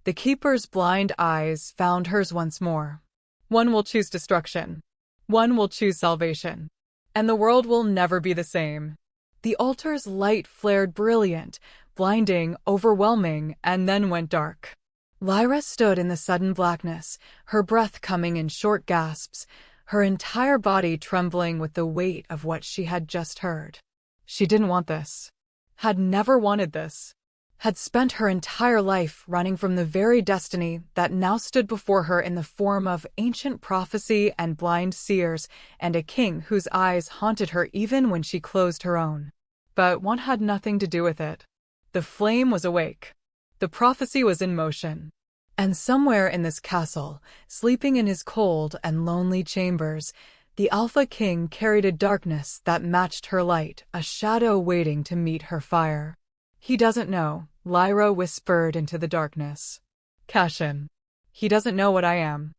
The Keeper's blind eyes found hers once more. One will choose destruction. One will choose salvation. And the world will never be the same. The altar's light flared brilliant, blinding, overwhelming, and then went dark. Lyra stood in the sudden blackness, her breath coming in short gasps, her entire body trembling with the weight of what she had just heard. She didn't want this. Had never wanted this. Had spent her entire life running from the very destiny that now stood before her in the form of ancient prophecy and blind seers and a king whose eyes haunted her even when she closed her own. But one had nothing to do with it. The flame was awake. The prophecy was in motion. And somewhere in this castle, sleeping in his cold and lonely chambers, the Alpha King carried a darkness that matched her light, a shadow waiting to meet her fire. He doesn't know, Lyra whispered into the darkness. Cashin. He doesn't know what I am.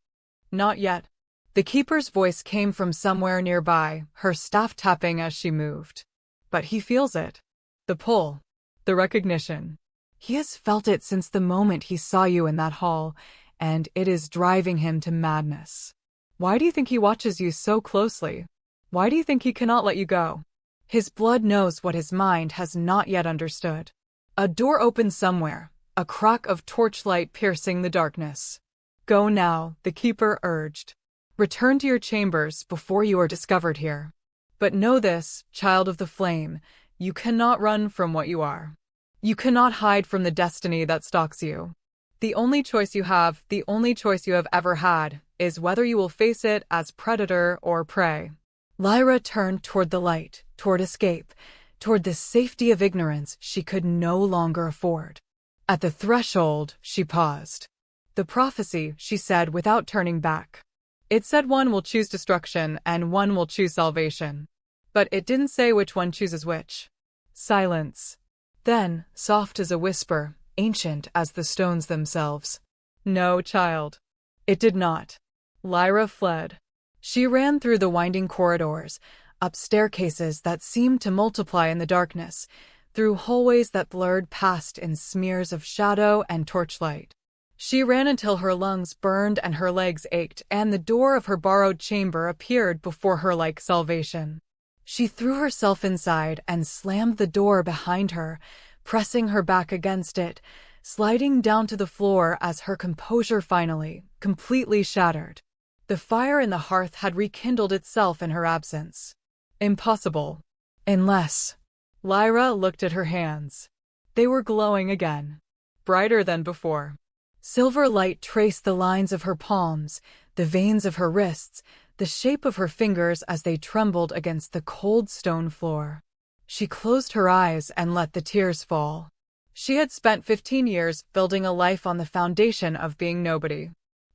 Not yet. The Keeper's voice came from somewhere nearby, her staff tapping as she moved. But he feels it. The pull. The recognition. He has felt it since the moment he saw you in that hall, and it is driving him to madness. Why do you think he watches you so closely? Why do you think he cannot let you go? His blood knows what his mind has not yet understood. A door opened somewhere, a crack of torchlight piercing the darkness. Go now, the Keeper urged. Return to your chambers before you are discovered here. But know this, child of the flame, you cannot run from what you are. You cannot hide from the destiny that stalks you. The only choice you have, the only choice you have ever had, is whether you will face it as predator or prey. Lyra turned toward the light, toward escape, toward the safety of ignorance she could no longer afford. At the threshold, she paused. The prophecy, she said without turning back. It said one will choose destruction and one will choose salvation. But it didn't say which one chooses which. Silence. Then, soft as a whisper, ancient as the stones themselves. No, child. It did not. Lyra fled. She ran through the winding corridors, up staircases that seemed to multiply in the darkness, through hallways that blurred past in smears of shadow and torchlight. She ran until her lungs burned and her legs ached, and the door of her borrowed chamber appeared before her like salvation. She threw herself inside and slammed the door behind her, pressing her back against it, sliding down to the floor as her composure finally, completely shattered. The fire in the hearth had rekindled itself in her absence. Impossible. Unless… Lyra looked at her hands. They were glowing again, brighter than before. Silver light traced the lines of her palms, the veins of her wrists, the shape of her fingers as they trembled against the cold stone floor. She closed her eyes and let the tears fall. She had spent 15 years building a life on the foundation of being nobody,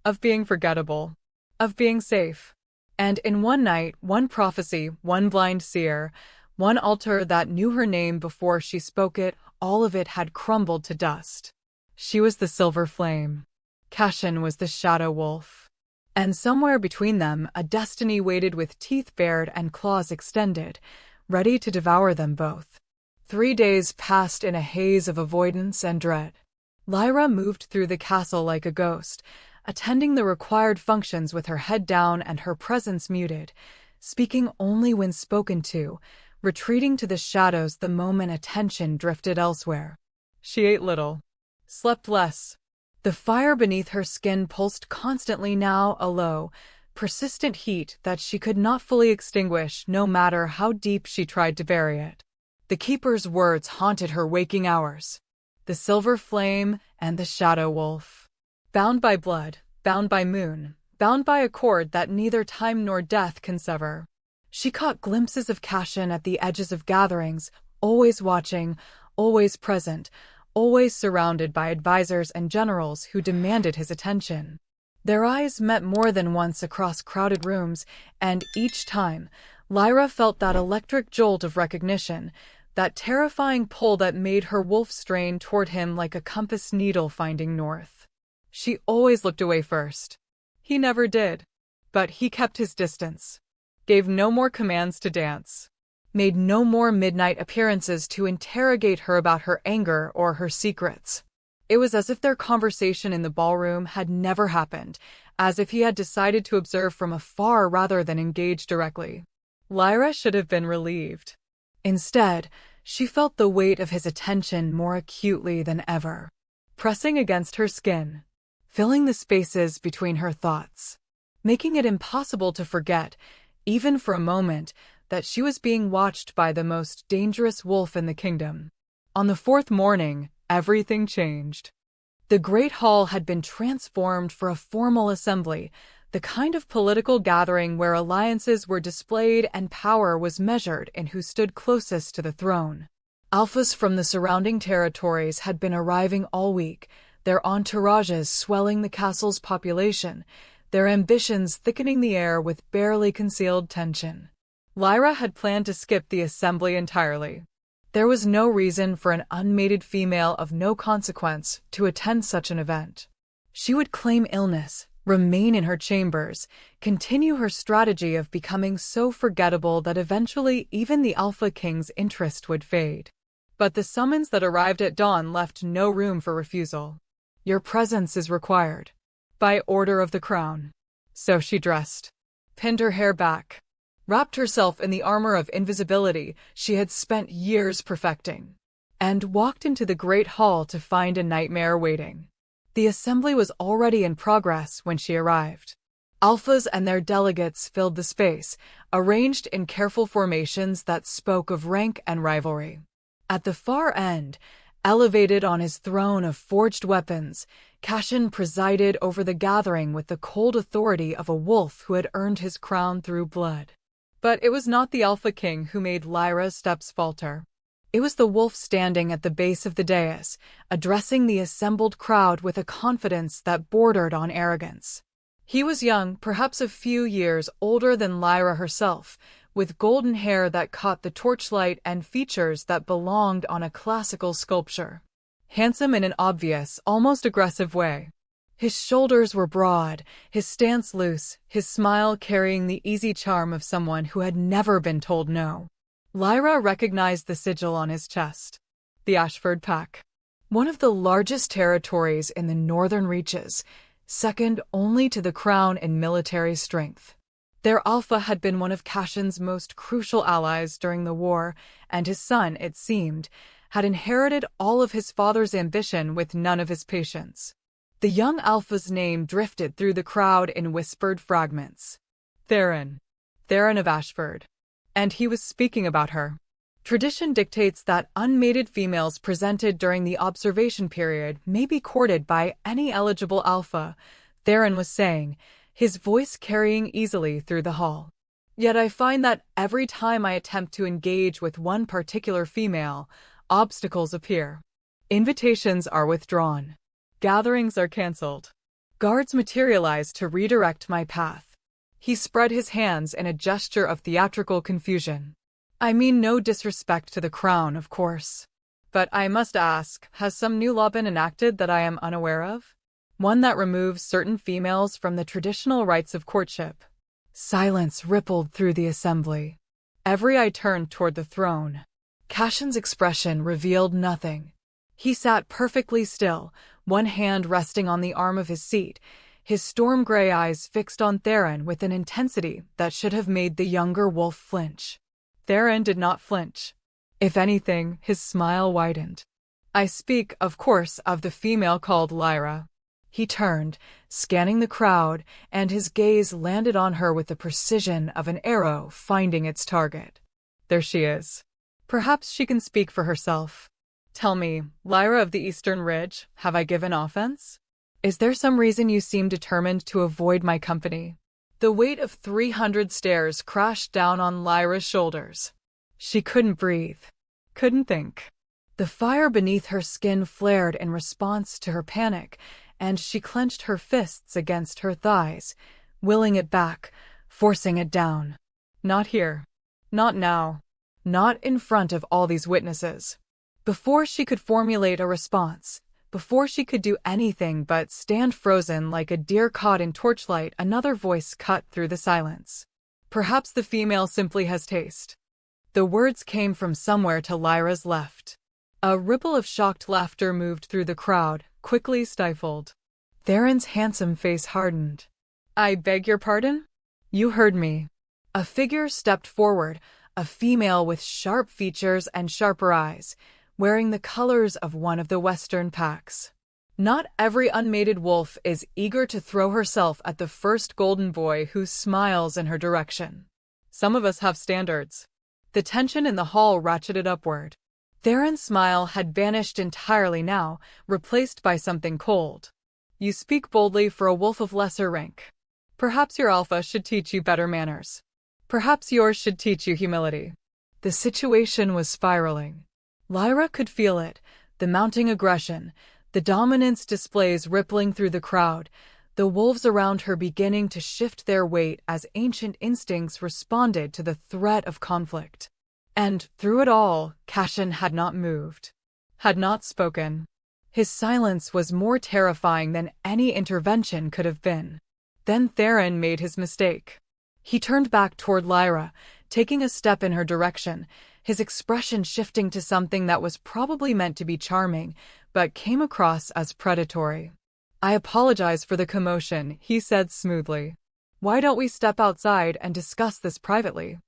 of being forgettable, of being safe. And in one night, one prophecy, one blind seer, one altar that knew her name before she spoke it, all of it had crumbled to dust. She was the silver flame. Cashin was the shadow wolf. And somewhere between them, a destiny waited with teeth bared and claws extended, ready to devour them both. 3 days passed in a haze of avoidance and dread. Lyra moved through the castle like a ghost, attending the required functions with her head down and her presence muted, speaking only when spoken to, retreating to the shadows the moment attention drifted elsewhere. She ate little, slept less. The fire beneath her skin pulsed constantly, now a low, persistent heat that she could not fully extinguish no matter how deep she tried to bury it. The Keeper's words haunted her waking hours. The silver flame and the shadow wolf. Bound by blood, bound by moon, bound by a cord that neither time nor death can sever. She caught glimpses of Cashin at the edges of gatherings, always watching, always present, always surrounded by advisors and generals who demanded his attention. Their eyes met more than once across crowded rooms, and each time, Lyra felt that electric jolt of recognition, that terrifying pull that made her wolf strain toward him like a compass needle finding north. She always looked away first. He never did. But he kept his distance, gave no more commands to dance, made no more midnight appearances to interrogate her about her anger or her secrets. It was as if their conversation in the ballroom had never happened, as if he had decided to observe from afar rather than engage directly. Lyra should have been relieved. Instead, she felt the weight of his attention more acutely than ever, pressing against her skin, filling the spaces between her thoughts, making it impossible to forget, even for a moment, that she was being watched by the most dangerous wolf in the kingdom. On the 4th morning, everything changed. The great hall had been transformed for a formal assembly, the kind of political gathering where alliances were displayed and power was measured in who stood closest to the throne. Alphas from the surrounding territories had been arriving all week, their entourages swelling the castle's population, their ambitions thickening the air with barely concealed tension. Lyra had planned to skip the assembly entirely. There was no reason for an unmated female of no consequence to attend such an event. She would claim illness, remain in her chambers, continue her strategy of becoming so forgettable that eventually even the Alpha King's interest would fade. But the summons that arrived at dawn left no room for refusal. Your presence is required. By order of the crown. So she dressed, pinned her hair back, wrapped herself in the armor of invisibility she had spent years perfecting, and walked into the great hall to find a nightmare waiting. The assembly was already in progress when she arrived. Alphas and their delegates filled the space, arranged in careful formations that spoke of rank and rivalry. At the far end, elevated on his throne of forged weapons, Cashin presided over the gathering with the cold authority of a wolf who had earned his crown through blood. But it was not the Alpha King who made Lyra's steps falter. It was the wolf standing at the base of the dais, addressing the assembled crowd with a confidence that bordered on arrogance. He was young, perhaps a few years older than Lyra herself, with golden hair that caught the torchlight and features that belonged on a classical sculpture. Handsome in an obvious, almost aggressive way. His shoulders were broad, his stance loose, his smile carrying the easy charm of someone who had never been told no. Lyra recognized the sigil on his chest. The Ashford Pack. One of the largest territories in the northern reaches, second only to the crown in military strength. Their alpha had been one of Cashin's most crucial allies during the war, and his son, it seemed, had inherited all of his father's ambition with none of his patience. The young alpha's name drifted through the crowd in whispered fragments. Theron. Theron of Ashford. And he was speaking about her. Tradition dictates that unmated females presented during the observation period may be courted by any eligible alpha, Theron was saying, his voice carrying easily through the hall. Yet I find that every time I attempt to engage with one particular female, obstacles appear. Invitations are withdrawn. Gatherings are cancelled. Guards materialize to redirect my path. He spread his hands in a gesture of theatrical confusion. I mean no disrespect to the crown, of course. But I must ask, has some new law been enacted that I am unaware of? One that removes certain females from the traditional rites of courtship. Silence rippled through the assembly. Every eye turned toward the throne. Cashin's expression revealed nothing. He sat perfectly still, one hand resting on the arm of his seat, his storm-gray eyes fixed on Theron with an intensity that should have made the younger wolf flinch. Theron did not flinch. If anything, his smile widened. I speak, of course, of the female called Lyra. He turned, scanning the crowd, and his gaze landed on her with the precision of an arrow finding its target. There she is. Perhaps she can speak for herself. Tell me, Lyra of the Eastern Ridge, have I given offense? Is there some reason you seem determined to avoid my company? The weight of 300 stairs crashed down on Lyra's shoulders. She couldn't breathe, couldn't think. The fire beneath her skin flared in response to her panic, and she clenched her fists against her thighs, willing it back, forcing it down. Not here. Not now. Not in front of all these witnesses. Before she could formulate a response, before she could do anything but stand frozen like a deer caught in torchlight, another voice cut through the silence. Perhaps the female simply has taste. The words came from somewhere to Lyra's left. A ripple of shocked laughter moved through the crowd, quickly stifled. Theron's handsome face hardened. I beg your pardon? You heard me. A figure stepped forward, a female with sharp features and sharper eyes, wearing the colors of one of the Western packs. Not every unmated wolf is eager to throw herself at the first golden boy who smiles in her direction. Some of us have standards. The tension in the hall ratcheted upward. Theron's smile had vanished entirely now, replaced by something cold. You speak boldly for a wolf of lesser rank. Perhaps your alpha should teach you better manners. Perhaps yours should teach you humility. The situation was spiraling. Lyra could feel it, the mounting aggression, the dominance displays rippling through the crowd, the wolves around her beginning to shift their weight as ancient instincts responded to the threat of conflict. And, through it all, Cashin had not moved, had not spoken. His silence was more terrifying than any intervention could have been. Then Theron made his mistake. He turned back toward Lyra, taking a step in her direction, his expression shifting to something that was probably meant to be charming, but came across as predatory. I apologize for the commotion, he said smoothly. Why don't we step outside and discuss this privately?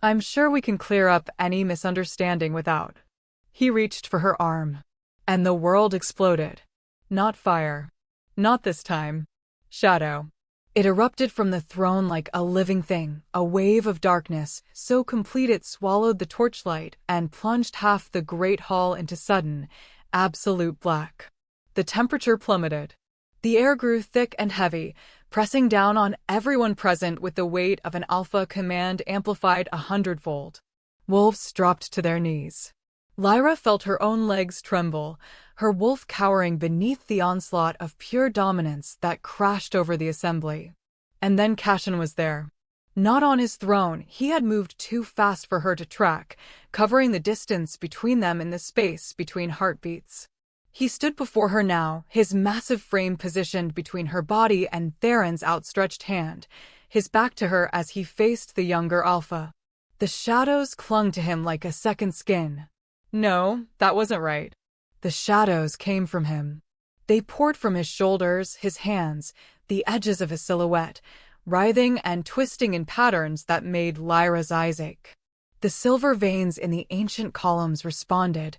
I'm sure we can clear up any misunderstanding without. He reached for her arm. And the world exploded. Not fire. Not this time. Shadow. It erupted from the throne like a living thing, a wave of darkness, so complete it swallowed the torchlight and plunged half the great hall into sudden, absolute black. The temperature plummeted. The air grew thick and heavy, pressing down on everyone present with the weight of an alpha command amplified 100-fold. Wolves dropped to their knees. Lyra felt her own legs tremble, her wolf cowering beneath the onslaught of pure dominance that crashed over the assembly. And then Cashin was there. Not on his throne, he had moved too fast for her to track, covering the distance between them in the space between heartbeats. He stood before her now, his massive frame positioned between her body and Theron's outstretched hand, his back to her as he faced the younger alpha. The shadows clung to him like a second skin. No, that wasn't right. The shadows came from him. They poured from his shoulders, his hands, the edges of his silhouette, writhing and twisting in patterns that made Lyra's eyes ache. The silver veins in the ancient columns responded,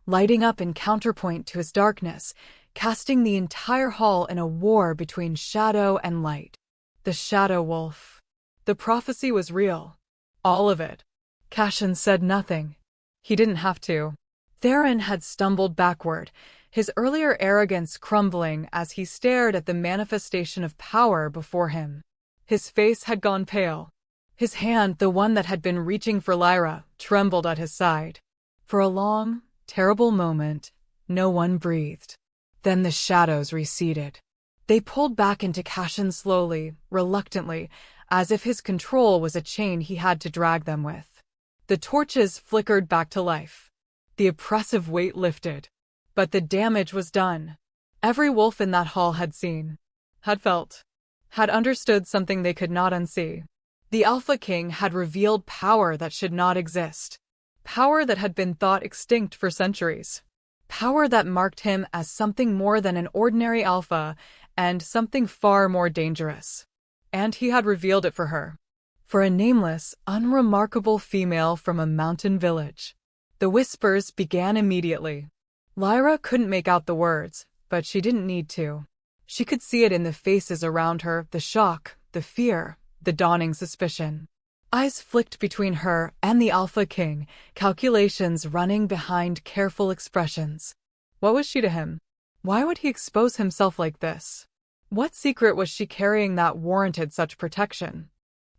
lighting up in counterpoint to his darkness, casting the entire hall in a war between shadow and light. The Shadow Wolf. The prophecy was real. All of it. Cashin said nothing. He didn't have to. Theron had stumbled backward, his earlier arrogance crumbling as he stared at the manifestation of power before him. His face had gone pale. His hand, the one that had been reaching for Lyra, trembled at his side. For a long, terrible moment, no one breathed. Then the shadows receded. They pulled back into Cashin slowly, reluctantly, as if his control was a chain he had to drag them with. The torches flickered back to life. The oppressive weight lifted. But the damage was done. Every wolf in that hall had seen, had felt, had understood something they could not unsee. The Alpha King had revealed power that should not exist. Power that had been thought extinct for centuries. Power that marked him as something more than an ordinary alpha and something far more dangerous. And he had revealed it for her. For a nameless, unremarkable female from a mountain village. The whispers began immediately. Lyra couldn't make out the words, but she didn't need to. She could see it in the faces around her, the shock, the fear, the dawning suspicion. Eyes flicked between her and the Alpha King, calculations running behind careful expressions. What was she to him? Why would he expose himself like this? What secret was she carrying that warranted such protection?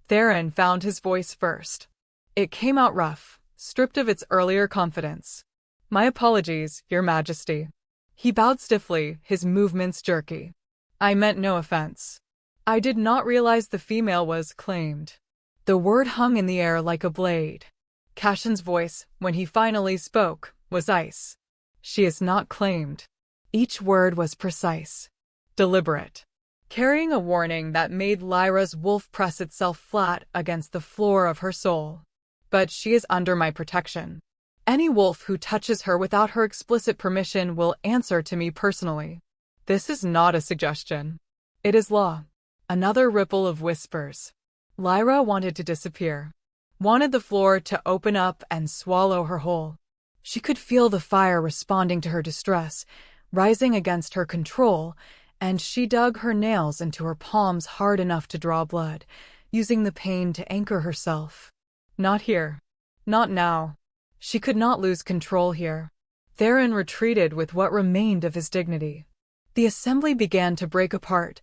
Theron found his voice first. It came out rough, stripped of its earlier confidence. "My apologies, Your Majesty." He bowed stiffly, his movements jerky. "I meant no offense. I did not realize the female was claimed." The word hung in the air like a blade. Cashin's voice, when he finally spoke, was ice. "She is not claimed." Each word was precise, deliberate, carrying a warning that made Lyra's wolf press itself flat against the floor of her soul. "But she is under my protection. Any wolf who touches her without her explicit permission will answer to me personally. This is not a suggestion. It is law." Another ripple of whispers. Lyra wanted to disappear. Wanted the floor to open up and swallow her whole. She could feel the fire responding to her distress, rising against her control, and she dug her nails into her palms hard enough to draw blood, using the pain to anchor herself. Not here. Not now. She could not lose control here. Theron retreated with what remained of his dignity. The assembly began to break apart,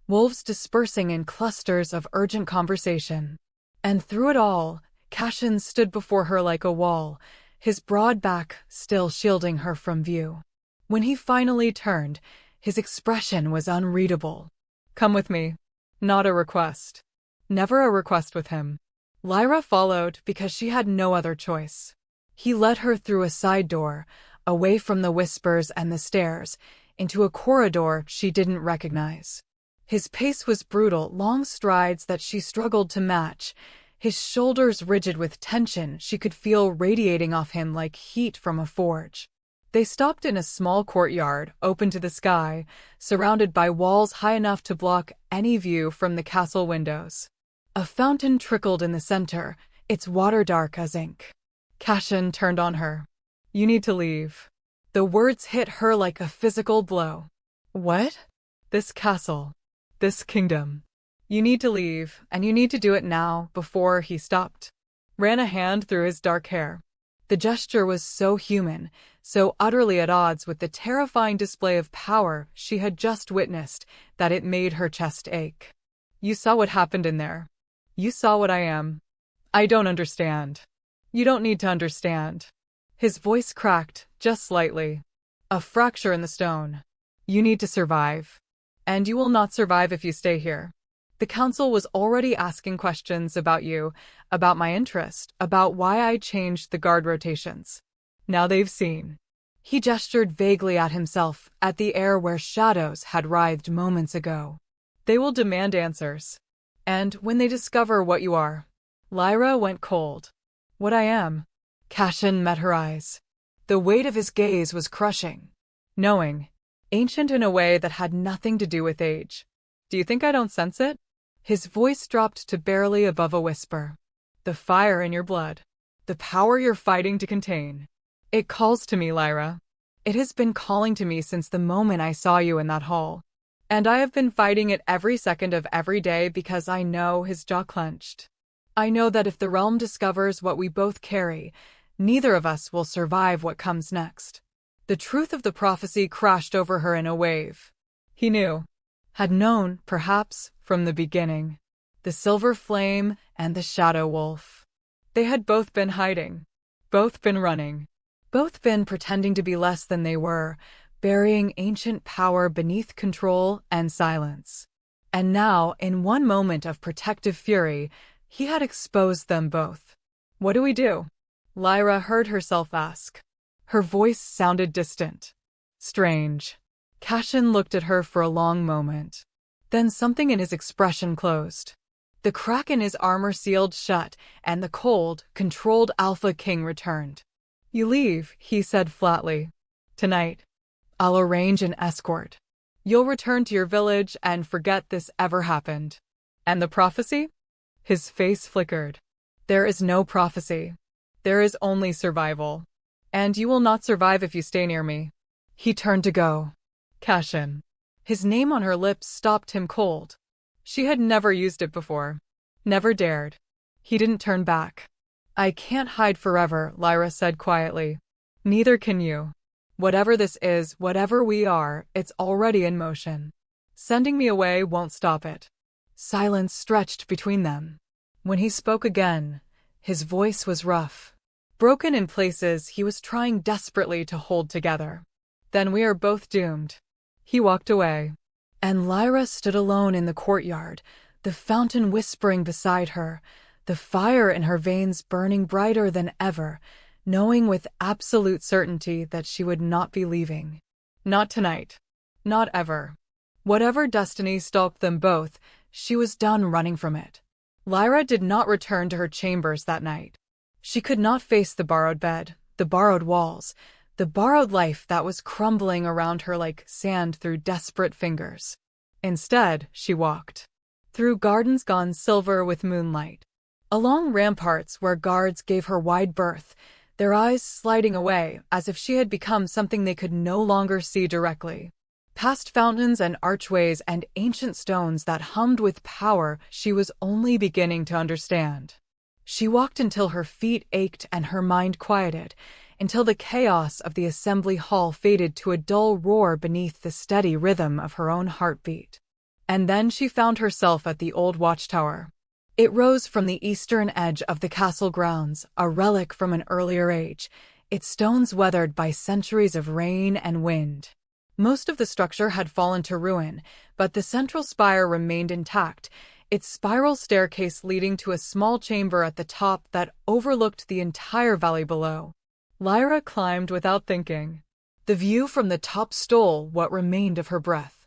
wolves dispersing in clusters of urgent conversation. And through it all, Cashin stood before her like a wall, his broad back still shielding her from view. When he finally turned, his expression was unreadable. "Come with me." Not a request. Never a request with him. Lyra followed because she had no other choice. He led her through a side door, away from the whispers and the stairs, into a corridor she didn't recognize. His pace was brutal, long strides that she struggled to match, his shoulders rigid with tension she could feel radiating off him like heat from a forge. They stopped in a small courtyard, open to the sky, surrounded by walls high enough to block any view from the castle windows. A fountain trickled in the center, its water dark as ink. Cashin turned on her. "You need to leave." The words hit her like a physical blow. "What?" "This castle. This kingdom. You need to leave, and you need to do it now." Before he stopped, ran a hand through his dark hair. The gesture was so human, so utterly at odds with the terrifying display of power she had just witnessed, that it made her chest ache. "You saw what happened in there. You saw what I am. I don't understand. You don't need to understand." His voice cracked, just slightly. "A fracture in the stone. You need to survive. And you will not survive if you stay here. The council was already asking questions about you, about my interest, about why I changed the guard rotations. Now they've seen." He gestured vaguely at himself, at the air where shadows had writhed moments ago. "They will demand answers. And when they discover what you are..." Lyra went cold. "What I am?" Cashin met her eyes. The weight of his gaze was crushing. Knowing. Ancient in a way that had nothing to do with age. "Do you think I don't sense it?" His voice dropped to barely above a whisper. "The fire in your blood. The power you're fighting to contain. It calls to me, Lyra. It has been calling to me since the moment I saw you in that hall. And I have been fighting it every second of every day because I know," his jaw clenched. "I know that if the realm discovers what we both carry, neither of us will survive what comes next." The truth of the prophecy crashed over her in a wave. He knew. Had known, perhaps, from the beginning. The silver flame and the shadow wolf. They had both been hiding. Both been running. Both been pretending to be less than they were, burying ancient power beneath control and silence. And now, in one moment of protective fury, he had exposed them both. "What do we do?" Lyra heard herself ask. Her voice sounded distant. Strange. Cashin looked at her for a long moment. Then something in his expression closed. The crack in his armor sealed shut, and the cold, controlled Alpha King returned. "You leave," he said flatly. "Tonight. I'll arrange an escort. You'll return to your village and forget this ever happened." "And the prophecy?" His face flickered. "There is no prophecy. There is only survival. And you will not survive if you stay near me." He turned to go. Cashin. His name on her lips stopped him cold. She had never used it before. Never dared. He didn't turn back. "I can't hide forever," Lyra said quietly. "Neither can you. Whatever this is, whatever we are, it's already in motion. Sending me away won't stop it." Silence stretched between them. When he spoke again, his voice was rough. Broken in places he was trying desperately to hold together. "Then we are both doomed." He walked away. And Lyra stood alone in the courtyard, the fountain whispering beside her, the fire in her veins burning brighter than ever, knowing with absolute certainty that she would not be leaving. Not tonight. Not ever. Whatever destiny stalked them both, she was done running from it. Lyra did not return to her chambers that night. She could not face the borrowed bed, the borrowed walls, the borrowed life that was crumbling around her like sand through desperate fingers. Instead, she walked. Through gardens gone silver with moonlight. Along ramparts where guards gave her wide berth, their eyes sliding away as if she had become something they could no longer see directly. Past fountains and archways and ancient stones that hummed with power she was only beginning to understand. She walked until her feet ached and her mind quieted, until the chaos of the assembly hall faded to a dull roar beneath the steady rhythm of her own heartbeat. And then she found herself at the old watchtower. It rose from the eastern edge of the castle grounds, a relic from an earlier age, its stones weathered by centuries of rain and wind. Most of the structure had fallen to ruin, but the central spire remained intact, its spiral staircase leading to a small chamber at the top that overlooked the entire valley below. Lyra climbed without thinking. The view from the top stole what remained of her breath.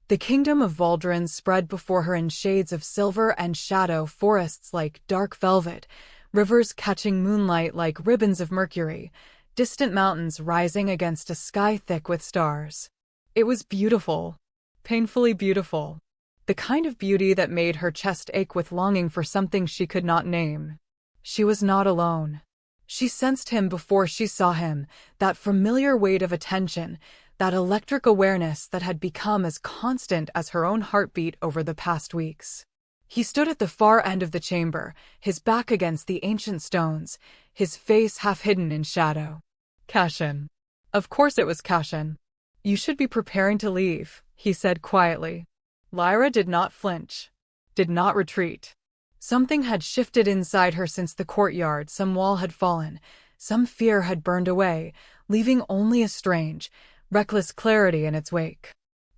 The kingdom of Valdrin spread before her in shades of silver and shadow, forests like dark velvet, rivers catching moonlight like ribbons of mercury, distant mountains rising against a sky thick with stars. It was beautiful. Painfully beautiful. The kind of beauty that made her chest ache with longing for something she could not name. She was not alone. She sensed him before she saw him, that familiar weight of attention, that electric awareness that had become as constant as her own heartbeat over the past weeks. He stood at the far end of the chamber, his back against the ancient stones, his face half hidden in shadow. Cashin. Of course it was Cashin. "You should be preparing to leave," he said quietly. Lyra did not flinch, did not retreat. Something had shifted inside her since the courtyard, some wall had fallen, some fear had burned away, leaving only a strange, reckless clarity in its wake.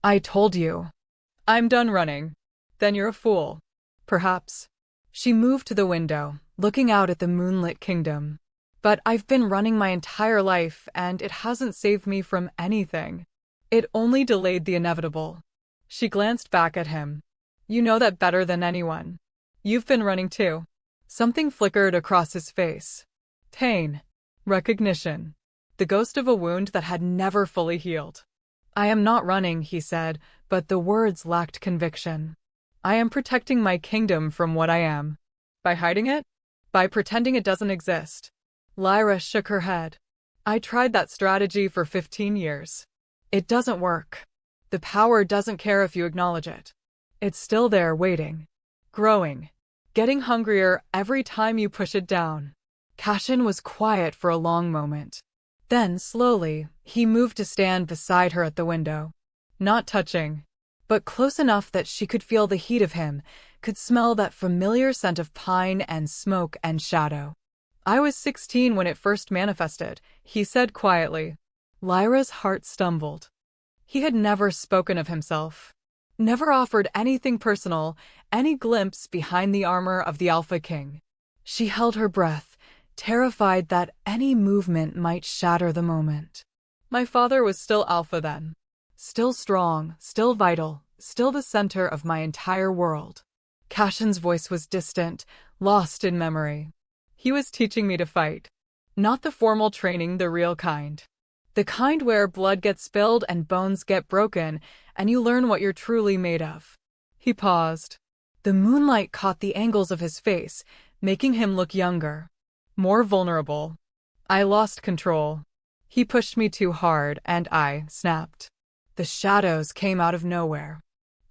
"I told you. I'm done running." "Then you're a fool." "Perhaps." She moved to the window, looking out at the moonlit kingdom. "But I've been running my entire life, and it hasn't saved me from anything. It only delayed the inevitable." She glanced back at him. "You know that better than anyone. You've been running too." Something flickered across his face. Pain. Recognition. The ghost of a wound that had never fully healed. "I am not running," he said, but the words lacked conviction. "I am protecting my kingdom from what I am." "By hiding it? By pretending it doesn't exist?" Lyra shook her head. I tried that strategy for 15 years. It doesn't work. The power doesn't care if you acknowledge it. It's still there waiting, growing, getting hungrier every time you push it down. Cashin was quiet for a long moment. Then, slowly, he moved to stand beside her at the window. Not touching, but close enough that she could feel the heat of him, could smell that familiar scent of pine and smoke and shadow. I was 16 when it first manifested, he said quietly. Lyra's heart stumbled. He had never spoken of himself. Never offered anything personal, any glimpse behind the armor of the Alpha King. She held her breath, terrified that any movement might shatter the moment. My father was still Alpha then. Still strong, still vital, still the center of my entire world. Cashin's voice was distant, lost in memory. He was teaching me to fight. Not the formal training, the real kind. The kind where blood gets spilled and bones get broken, and you learn what you're truly made of. He paused. The moonlight caught the angles of his face, making him look younger, more vulnerable. I lost control. He pushed me too hard, and I snapped. The shadows came out of nowhere.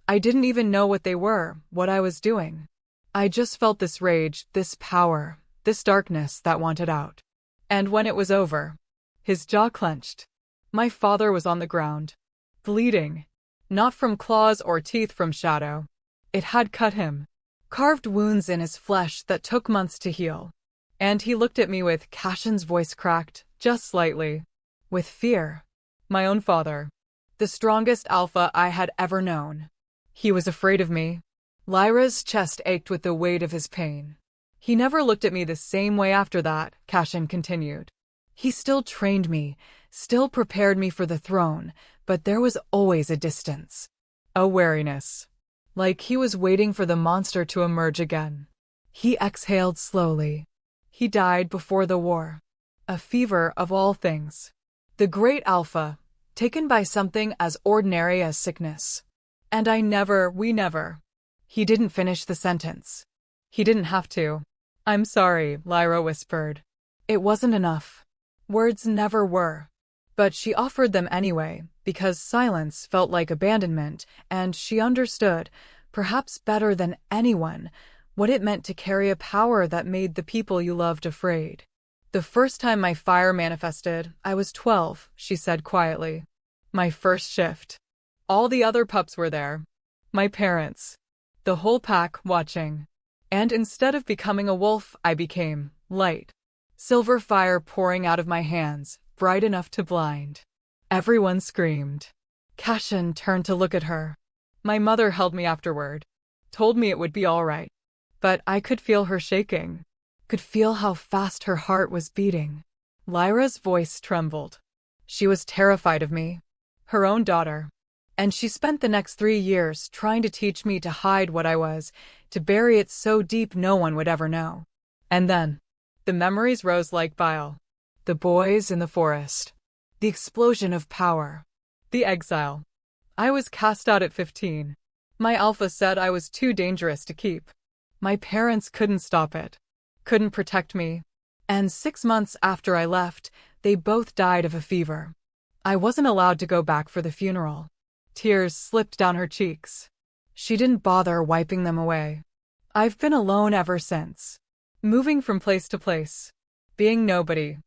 I didn't even know what they were, what I was doing. I just felt this rage, this power, this darkness that wanted out. And when it was over, his jaw clenched. My father was on the ground, bleeding. Not from claws or teeth from shadow. It had cut him. Carved wounds in his flesh that took months to heal. And he looked at me with Cashin's voice cracked, just slightly. With fear. My own father. The strongest Alpha I had ever known. He was afraid of me. Lyra's chest ached with the weight of his pain. He never looked at me the same way after that, Cashin continued. He still trained me, still prepared me for the throne, but there was always a distance. A wariness. Like he was waiting for the monster to emerge again. He exhaled slowly. He died before the war. A fever of all things. The great Alpha, taken by something as ordinary as sickness. And we never. He didn't finish the sentence. He didn't have to. I'm sorry, Lyra whispered. It wasn't enough. Words never were. But she offered them anyway, because silence felt like abandonment, and she understood, perhaps better than anyone, what it meant to carry a power that made the people you loved afraid. The first time my fire manifested, I was 12, she said quietly. My first shift. All the other pups were there. My parents. The whole pack watching. And instead of becoming a wolf, I became light. Silver fire pouring out of my hands, bright enough to blind. Everyone screamed. Cashin turned to look at her. My mother held me afterward. Told me it would be all right. But I could feel her shaking. Could feel how fast her heart was beating. Lyra's voice trembled. She was terrified of me. Her own daughter. And she spent the next 3 years trying to teach me to hide what I was, to bury it so deep no one would ever know. And then, the memories rose like bile. The boys in the forest. The explosion of power. The exile. I was cast out at 15. My Alpha said I was too dangerous to keep. My parents couldn't stop it. Couldn't protect me. And 6 months after I left, they both died of a fever. I wasn't allowed to go back for the funeral. Tears slipped down her cheeks. She didn't bother wiping them away. I've been alone ever since. Moving from place to place. Being nobody.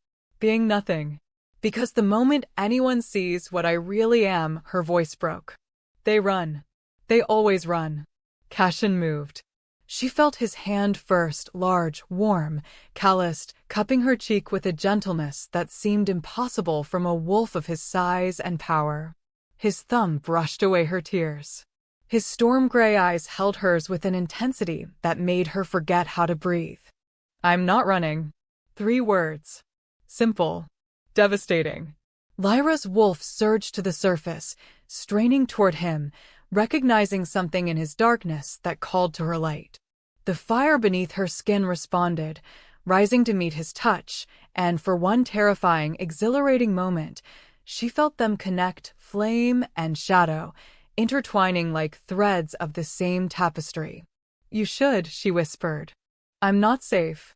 Being nothing. Because the moment anyone sees what I really am, her voice broke. They run. They always run. Cashin moved. She felt his hand first, large, warm, calloused, cupping her cheek with a gentleness that seemed impossible from a wolf of his size and power. His thumb brushed away her tears. His storm-gray eyes held hers with an intensity that made her forget how to breathe. I'm not running. 3 words. Simple. Devastating. Lyra's wolf surged to the surface, straining toward him, recognizing something in his darkness that called to her light. The fire beneath her skin responded, rising to meet his touch, and for one terrifying, exhilarating moment, she felt them connect, flame and shadow, intertwining like threads of the same tapestry. You should, she whispered. I'm not safe.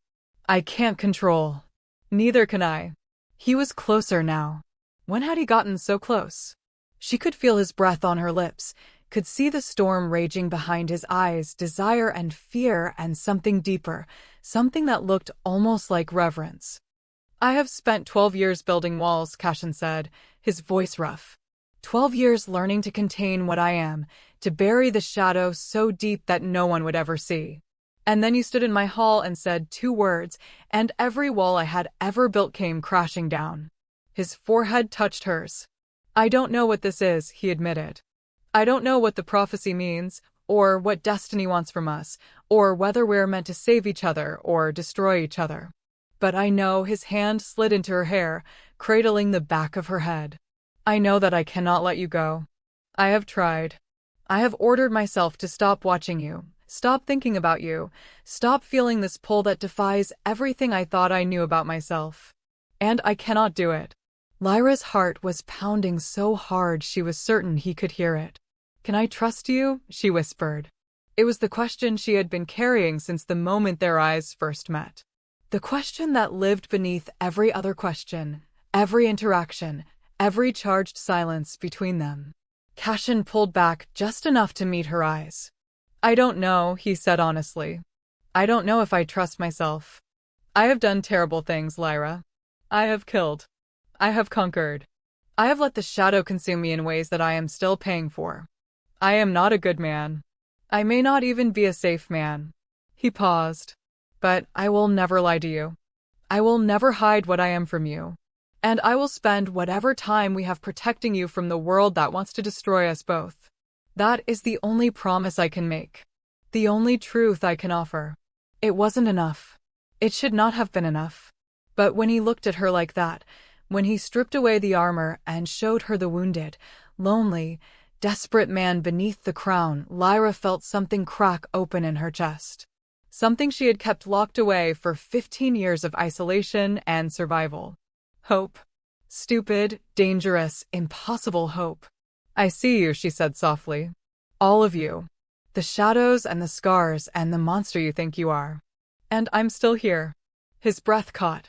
I can't control. Neither can I. He was closer now. When had he gotten so close? She could feel his breath on her lips, could see the storm raging behind his eyes, desire and fear and something deeper, something that looked almost like reverence. I have spent 12 years building walls, Cashin said, his voice rough. 12 years learning to contain what I am, to bury the shadow so deep that no one would ever see. And then you stood in my hall and said 2 words, and every wall I had ever built came crashing down. His forehead touched hers. I don't know what this is, he admitted. I don't know what the prophecy means, or what destiny wants from us, or whether we're meant to save each other or destroy each other. But I know, his hand slid into her hair, cradling the back of her head. I know that I cannot let you go. I have tried. I have ordered myself to stop watching you, stop thinking about you, stop feeling this pull that defies everything I thought I knew about myself. And I cannot do it. Lyra's heart was pounding so hard she was certain he could hear it. Can I trust you? She whispered. It was the question she had been carrying since the moment their eyes first met. The question that lived beneath every other question, every interaction, every charged silence between them. Cashin pulled back just enough to meet her eyes. I don't know, he said honestly. I don't know if I trust myself. I have done terrible things, Lyra. I have killed. I have conquered. I have let the shadow consume me in ways that I am still paying for. I am not a good man. I may not even be a safe man. He paused. But I will never lie to you. I will never hide what I am from you. And I will spend whatever time we have protecting you from the world that wants to destroy us both. That is the only promise I can make. The only truth I can offer. It wasn't enough. It should not have been enough. But when he looked at her like that, when he stripped away the armor and showed her the wounded, lonely, desperate man beneath the crown, Lyra felt something crack open in her chest. Something she had kept locked away for 15 years of isolation and survival. Hope. Stupid, dangerous, impossible hope. I see you, she said softly. All of you. The shadows and the scars and the monster you think you are. And I'm still here. His breath caught.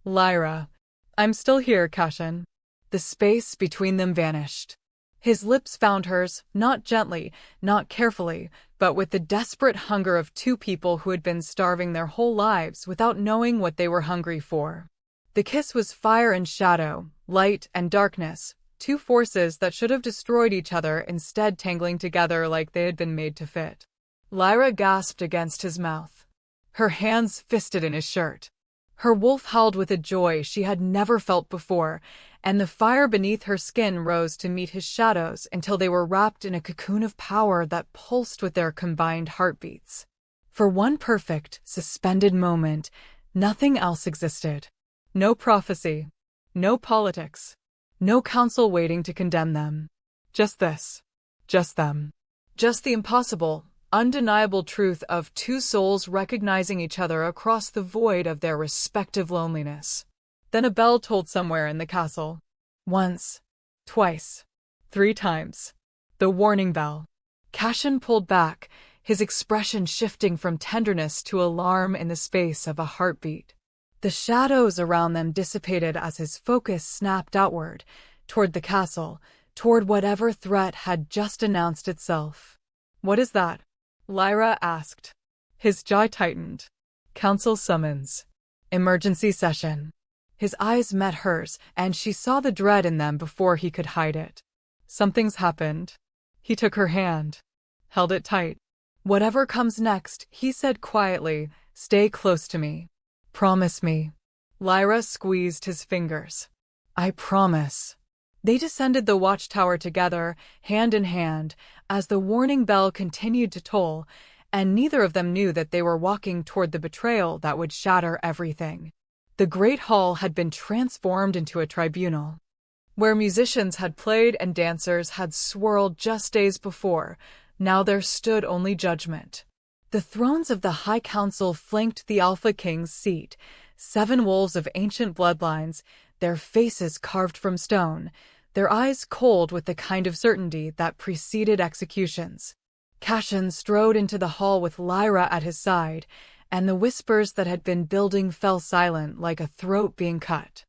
Lyra. I'm still here, Cashin. The space between them vanished. His lips found hers, not gently, not carefully, but with the desperate hunger of 2 people who had been starving their whole lives without knowing what they were hungry for. The kiss was fire and shadow, light and darkness, 2 forces that should have destroyed each other instead tangling together like they had been made to fit. Lyra gasped against his mouth. Her hands fisted in his shirt. Her wolf howled with a joy she had never felt before, and the fire beneath her skin rose to meet his shadows until they were wrapped in a cocoon of power that pulsed with their combined heartbeats. For one perfect, suspended moment, nothing else existed. No prophecy. No politics. No council waiting to condemn them. Just this. Just them. Just the impossible, undeniable truth of 2 souls recognizing each other across the void of their respective loneliness. Then a bell tolled somewhere in the castle. Once. Twice. 3 times. The warning bell. Cashin pulled back, his expression shifting from tenderness to alarm in the space of a heartbeat. The shadows around them dissipated as his focus snapped outward, toward the castle, toward whatever threat had just announced itself. What is that? Lyra asked. His jaw tightened. Council summons. Emergency session. His eyes met hers, and she saw the dread in them before he could hide it. Something's happened. He took her hand. Held it tight. Whatever comes next, he said quietly, stay close to me. Promise me. Lyra squeezed his fingers. I promise. They descended the watchtower together, hand in hand, as the warning bell continued to toll, and neither of them knew that they were walking toward the betrayal that would shatter everything. The great hall had been transformed into a tribunal. Where musicians had played and dancers had swirled just days before, now there stood only judgment. The thrones of the High Council flanked the Alpha King's seat, 7 wolves of ancient bloodlines, their faces carved from stone, their eyes cold with the kind of certainty that preceded executions. Cashin strode into the hall with Lyra at his side, and the whispers that had been building fell silent like a throat being cut.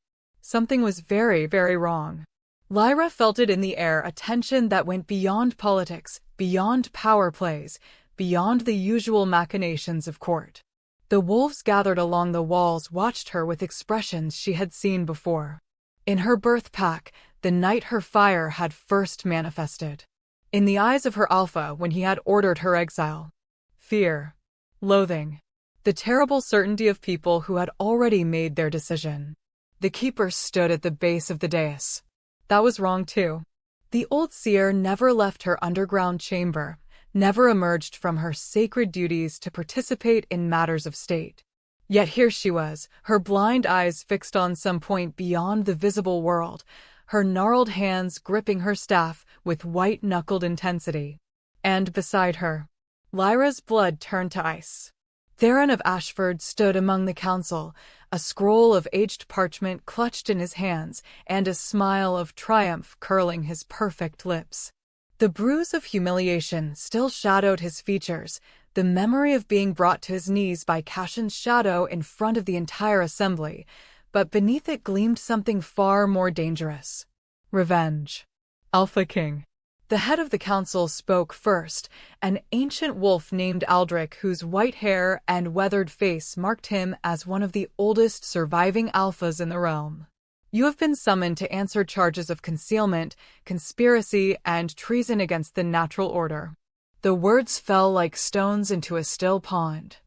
Something was very, very wrong. Lyra felt it in the air, a tension that went beyond politics, beyond power plays, beyond the usual machinations of court. The wolves gathered along the walls watched her with expressions she had seen before. In her birth pack, the night her fire had first manifested. In the eyes of her alpha when he had ordered her exile. Fear. Loathing. The terrible certainty of people who had already made their decision. The keeper stood at the base of the dais. That was wrong too. The old seer never left her underground chamber, never emerged from her sacred duties to participate in matters of state. Yet here she was, her blind eyes fixed on some point beyond the visible world, her gnarled hands gripping her staff with white-knuckled intensity. And beside her, Lyra's blood turned to ice. Theron of Ashford stood among the council, a scroll of aged parchment clutched in his hands, and a smile of triumph curling his perfect lips. The bruise of humiliation still shadowed his features, the memory of being brought to his knees by Cashin's shadow in front of the entire assembly, but beneath it gleamed something far more dangerous. Revenge. Alpha King. The head of the council spoke first, an ancient wolf named Aldrich whose white hair and weathered face marked him as one of the oldest surviving alphas in the realm. You have been summoned to answer charges of concealment, conspiracy, and treason against the natural order. The words fell like stones into a still pond.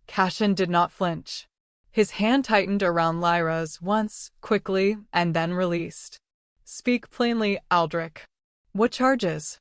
Cashin did not flinch. His hand tightened around Lyra's once, quickly, and then released. Speak plainly, Aldrich. What charges?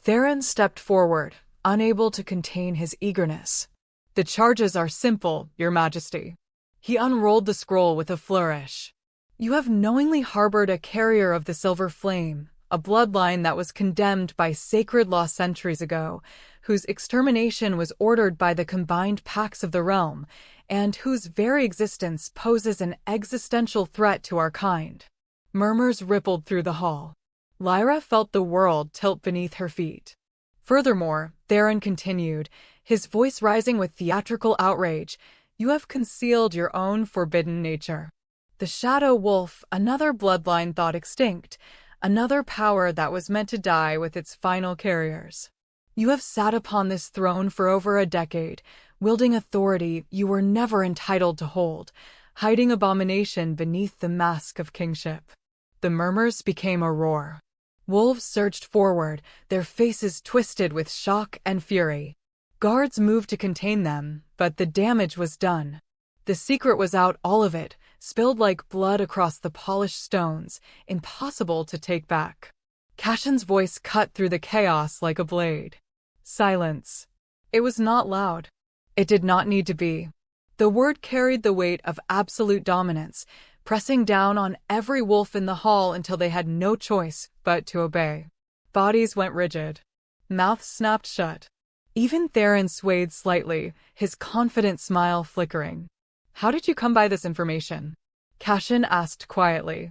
Theron stepped forward, unable to contain his eagerness. The charges are simple, Your Majesty. He unrolled the scroll with a flourish. You have knowingly harbored a carrier of the Silver Flame, a bloodline that was condemned by sacred law centuries ago, whose extermination was ordered by the combined pacts of the realm, and whose very existence poses an existential threat to our kind. Murmurs rippled through the hall. Lyra felt the world tilt beneath her feet. Furthermore, Theron continued, his voice rising with theatrical outrage, you have concealed your own forbidden nature. The Shadow Wolf, another bloodline thought extinct, another power that was meant to die with its final carriers. You have sat upon this throne for over a decade, wielding authority you were never entitled to hold, hiding abomination beneath the mask of kingship. The murmurs became a roar. Wolves surged forward, their faces twisted with shock and fury. Guards moved to contain them, but the damage was done. The secret was out, all of it, spilled like blood across the polished stones, impossible to take back. Cashin's voice cut through the chaos like a blade. Silence. It was not loud. It did not need to be. The word carried the weight of absolute dominance, pressing down on every wolf in the hall until they had no choice but to obey. Bodies went rigid. Mouths snapped shut. Even Theron swayed slightly, his confident smile flickering. How did you come by this information? Cashin asked quietly.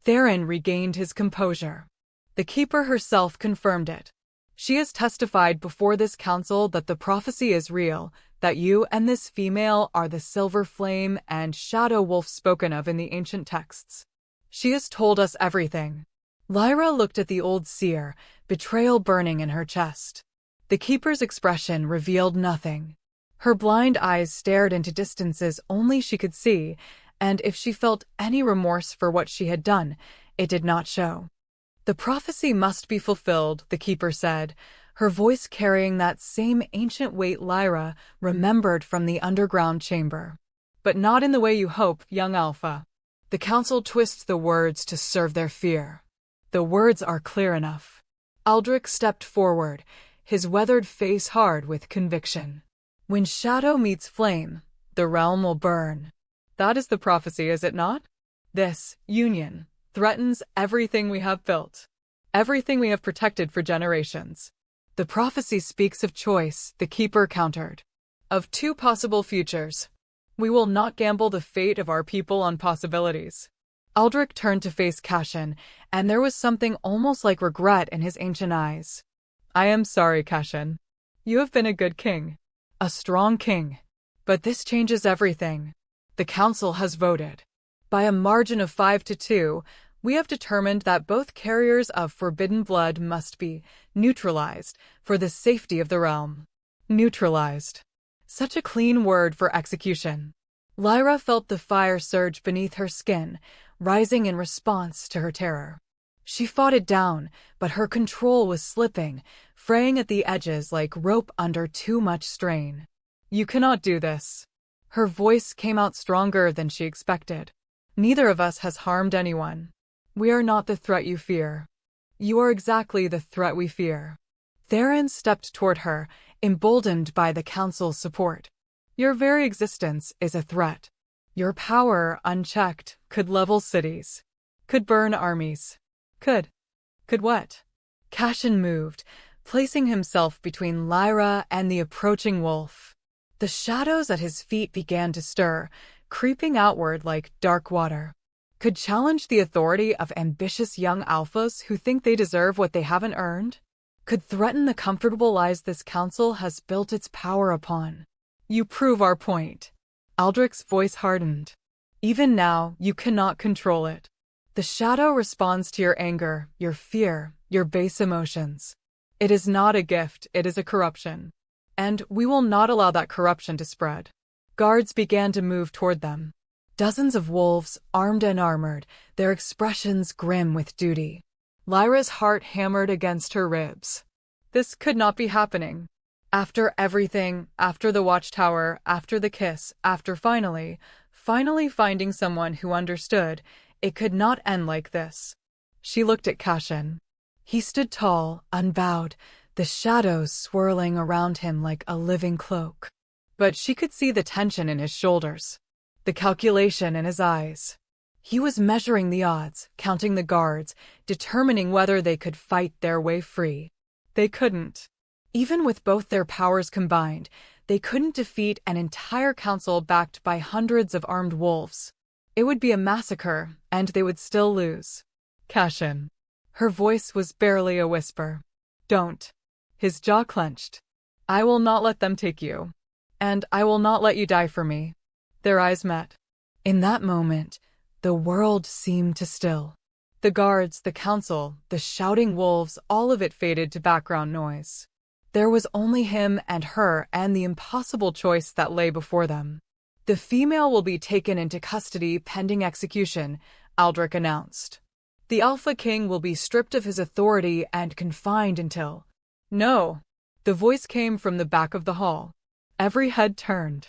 Theron regained his composure. The keeper herself confirmed it. She has testified before this council that the prophecy is real, that you and this female are the Silver Flame and Shadow Wolf spoken of in the ancient texts. She has told us everything. Lyra looked at the old seer, betrayal burning in her chest. The keeper's expression revealed nothing. Her blind eyes stared into distances only she could see, and if she felt any remorse for what she had done, it did not show. The prophecy must be fulfilled, the keeper said, her voice carrying that same ancient weight Lyra remembered from the underground chamber. But not in the way you hope, young Alpha. The council twists the words to serve their fear. The words are clear enough. Aldrich stepped forward, his weathered face hard with conviction. When shadow meets flame, the realm will burn. That is the prophecy, is it not? This union threatens everything we have built, everything we have protected for generations. The prophecy speaks of choice, the keeper countered. Of two possible futures. We will not gamble the fate of our people on possibilities. Aldrich turned to face Cashin, and there was something almost like regret in his ancient eyes. I am sorry, Cashin. You have been a good king. A strong king. But this changes everything. The council has voted. By a margin of 5-2, we have determined that both carriers of forbidden blood must be neutralized for the safety of the realm. Neutralized. Such a clean word for execution. Lyra felt the fire surge beneath her skin, rising in response to her terror. She fought it down, but her control was slipping, fraying at the edges like rope under too much strain. You cannot do this. Her voice came out stronger than she expected. Neither of us has harmed anyone. We are not the threat you fear. You are exactly the threat we fear. Theron stepped toward her, emboldened by the council's support. Your very existence is a threat. Your power, unchecked, could level cities. Could burn armies. Could what? Cashin moved, placing himself between Lyra and the approaching wolf. The shadows at his feet began to stir, creeping outward like dark water. Could challenge the authority of ambitious young alphas who think they deserve what they haven't earned? Could threaten the comfortable lives this council has built its power upon. You prove our point. Aldrich's voice hardened. Even now, you cannot control it. The shadow responds to your anger, your fear, your base emotions. It is not a gift, it is a corruption. And we will not allow that corruption to spread. Guards began to move toward them. Dozens of wolves, armed and armored, their expressions grim with duty. Lyra's heart hammered against her ribs. This could not be happening. After everything, after the watchtower, after the kiss, after finally finding someone who understood, it could not end like this. She looked at Cashin. He stood tall, unbowed, the shadows swirling around him like a living cloak. But she could see the tension in his shoulders, the calculation in his eyes. He was measuring the odds, counting the guards, determining whether they could fight their way free. They couldn't. Even with both their powers combined, they couldn't defeat an entire council backed by hundreds of armed wolves. It would be a massacre, and they would still lose. Cashin. Her voice was barely a whisper. Don't. His jaw clenched. I will not let them take you. And I will not let you die for me. Their eyes met. In that moment, the world seemed to still. The guards, the council, the shouting wolves, all of it faded to background noise. There was only him and her and the impossible choice that lay before them. The female will be taken into custody pending execution, Aldrich announced. The Alpha King will be stripped of his authority and confined until... No! The voice came from the back of the hall. Every head turned.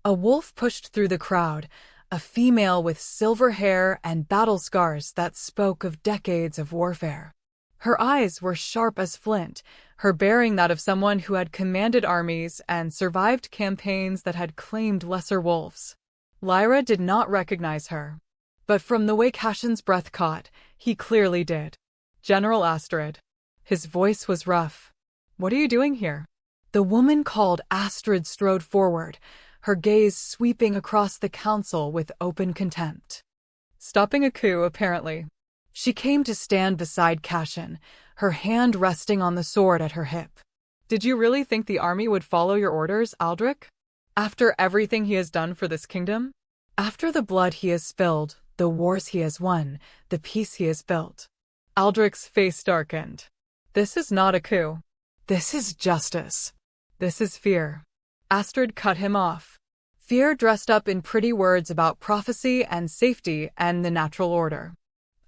A wolf pushed through the crowd, a female with silver hair and battle scars that spoke of decades of warfare. Her eyes were sharp as flint, her bearing that of someone who had commanded armies and survived campaigns that had claimed lesser wolves. Lyra did not recognize her. But from the way Cashin's breath caught, he clearly did. General Astrid. His voice was rough. What are you doing here? The woman called Astrid strode forward, her gaze sweeping across the council with open contempt. Stopping a coup, apparently. She came to stand beside Cashin, her hand resting on the sword at her hip. Did you really think the army would follow your orders, Aldrich? After everything he has done for this kingdom? After the blood he has spilled, the wars he has won, the peace he has built? Aldrich's face darkened. This is not a coup. This is justice. This is fear. Astrid cut him off. Fear dressed up in pretty words about prophecy and safety and the natural order.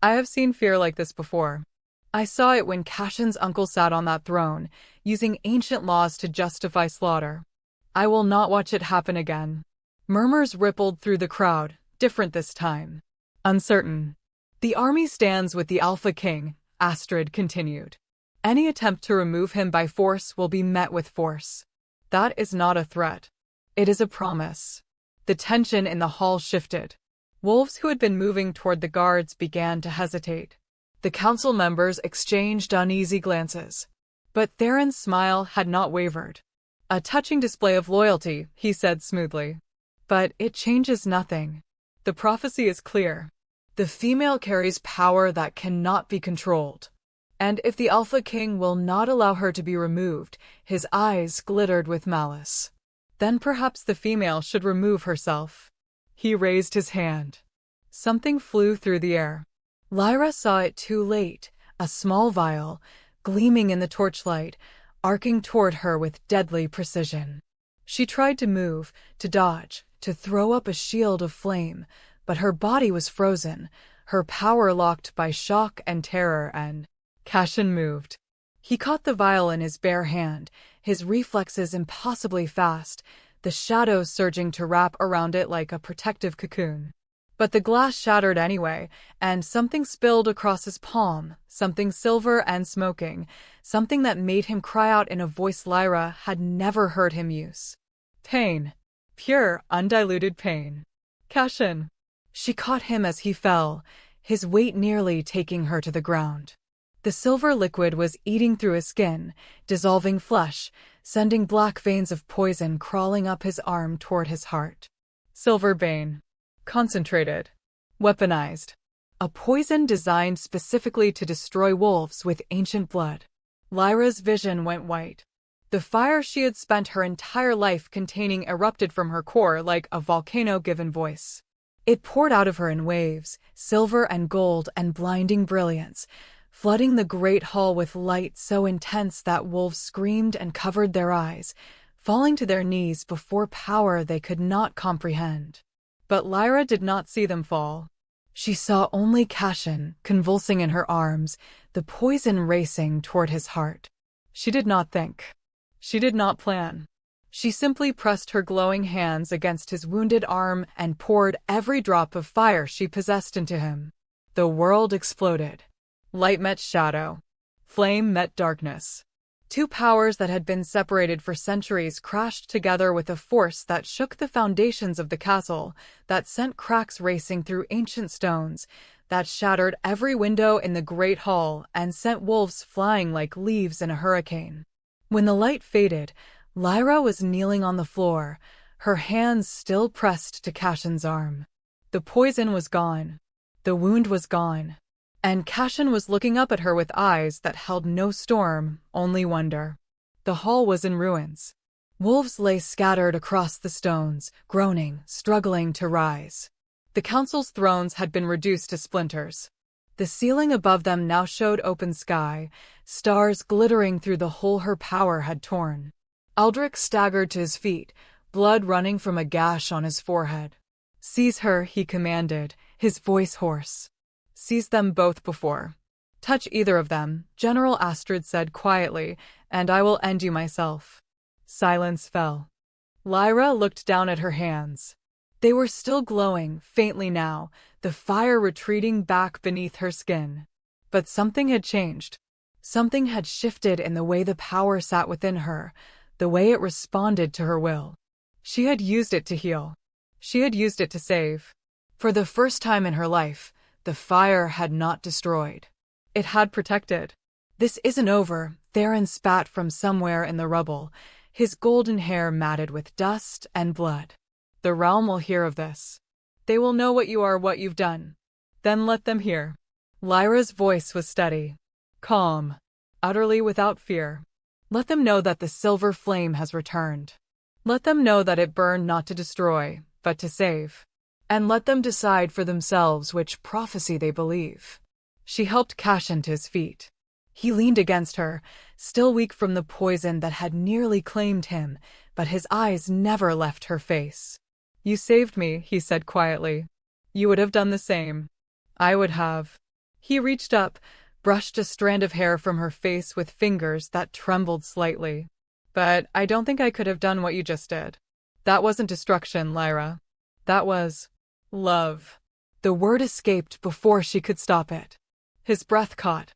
I have seen fear like this before. I saw it when Cashin's uncle sat on that throne, using ancient laws to justify slaughter. I will not watch it happen again. Murmurs rippled through the crowd, different this time. Uncertain. The army stands with the Alpha King, Astrid continued. Any attempt to remove him by force will be met with force. That is not a threat. It is a promise. The tension in the hall shifted. Wolves who had been moving toward the guards began to hesitate. The council members exchanged uneasy glances. But Theron's smile had not wavered. A touching display of loyalty, he said smoothly. But it changes nothing. The prophecy is clear. The female carries power that cannot be controlled. And if the Alpha King will not allow her to be removed, his eyes glittered with malice. Then perhaps the female should remove herself. He raised his hand. Something flew through the air. Lyra saw it too late, a small vial, gleaming in the torchlight, arcing toward her with deadly precision. She tried to move, to dodge, to throw up a shield of flame, but her body was frozen, her power locked by shock and terror, and Cashin moved. He caught the vial in his bare hand, his reflexes impossibly fast, the shadows surging to wrap around it like a protective cocoon. But the glass shattered anyway, and something spilled across his palm, something silver and smoking, something that made him cry out in a voice Lyra had never heard him use. Pain. Pure, undiluted pain. Cashin. She caught him as he fell, his weight nearly taking her to the ground. The silver liquid was eating through his skin, dissolving flesh, sending black veins of poison crawling up his arm toward his heart. Silver bane. Concentrated. Weaponized. A poison designed specifically to destroy wolves with ancient blood. Lyra's vision went white. The fire she had spent her entire life containing erupted from her core like a volcano given voice. It poured out of her in waves, silver and gold and blinding brilliance, flooding the great hall with light so intense that wolves screamed and covered their eyes, falling to their knees before power they could not comprehend. But Lyra did not see them fall. She saw only Cashin, convulsing in her arms, the poison racing toward his heart. She did not think. She did not plan. She simply pressed her glowing hands against his wounded arm and poured every drop of fire she possessed into him. The world exploded. Light met shadow. Flame met darkness. Two powers that had been separated for centuries crashed together with a force that shook the foundations of the castle, that sent cracks racing through ancient stones, that shattered every window in the great hall and sent wolves flying like leaves in a hurricane. When the light faded, Lyra was kneeling on the floor, her hands still pressed to Cashin's arm. The poison was gone. The wound was gone. And Cashin was looking up at her with eyes that held no storm, only wonder. The hall was in ruins. Wolves lay scattered across the stones, groaning, struggling to rise. The council's thrones had been reduced to splinters. The ceiling above them now showed open sky, stars glittering through the hole her power had torn. Aldrich staggered to his feet, blood running from a gash on his forehead. "Seize her," he commanded, his voice hoarse. "Seize them both before. Touch either of them," General Astrid said quietly, "and I will end you myself." Silence fell. Lyra looked down at her hands. They were still glowing, faintly now, the fire retreating back beneath her skin. But something had changed. Something had shifted in the way the power sat within her, the way it responded to her will. She had used it to heal. She had used it to save. For the first time in her life, the fire had not destroyed. It had protected. "This isn't over," Theron spat from somewhere in the rubble, his golden hair matted with dust and blood. "The realm will hear of this. They will know what you are, what you've done. Then let them hear." Lyra's voice was steady, calm, utterly without fear. "Let them know that the silver flame has returned. Let them know that it burned not to destroy, but to save. And let them decide for themselves which prophecy they believe." She helped Cashin to his feet. He leaned against her, still weak from the poison that had nearly claimed him, but his eyes never left her face. "You saved me," he said quietly. "You would have done the same. I would have." He reached up, brushed a strand of hair from her face with fingers that trembled slightly. "But I don't think I could have done what you just did. That wasn't destruction, Lyra. That was love." The word escaped before she could stop it. His breath caught.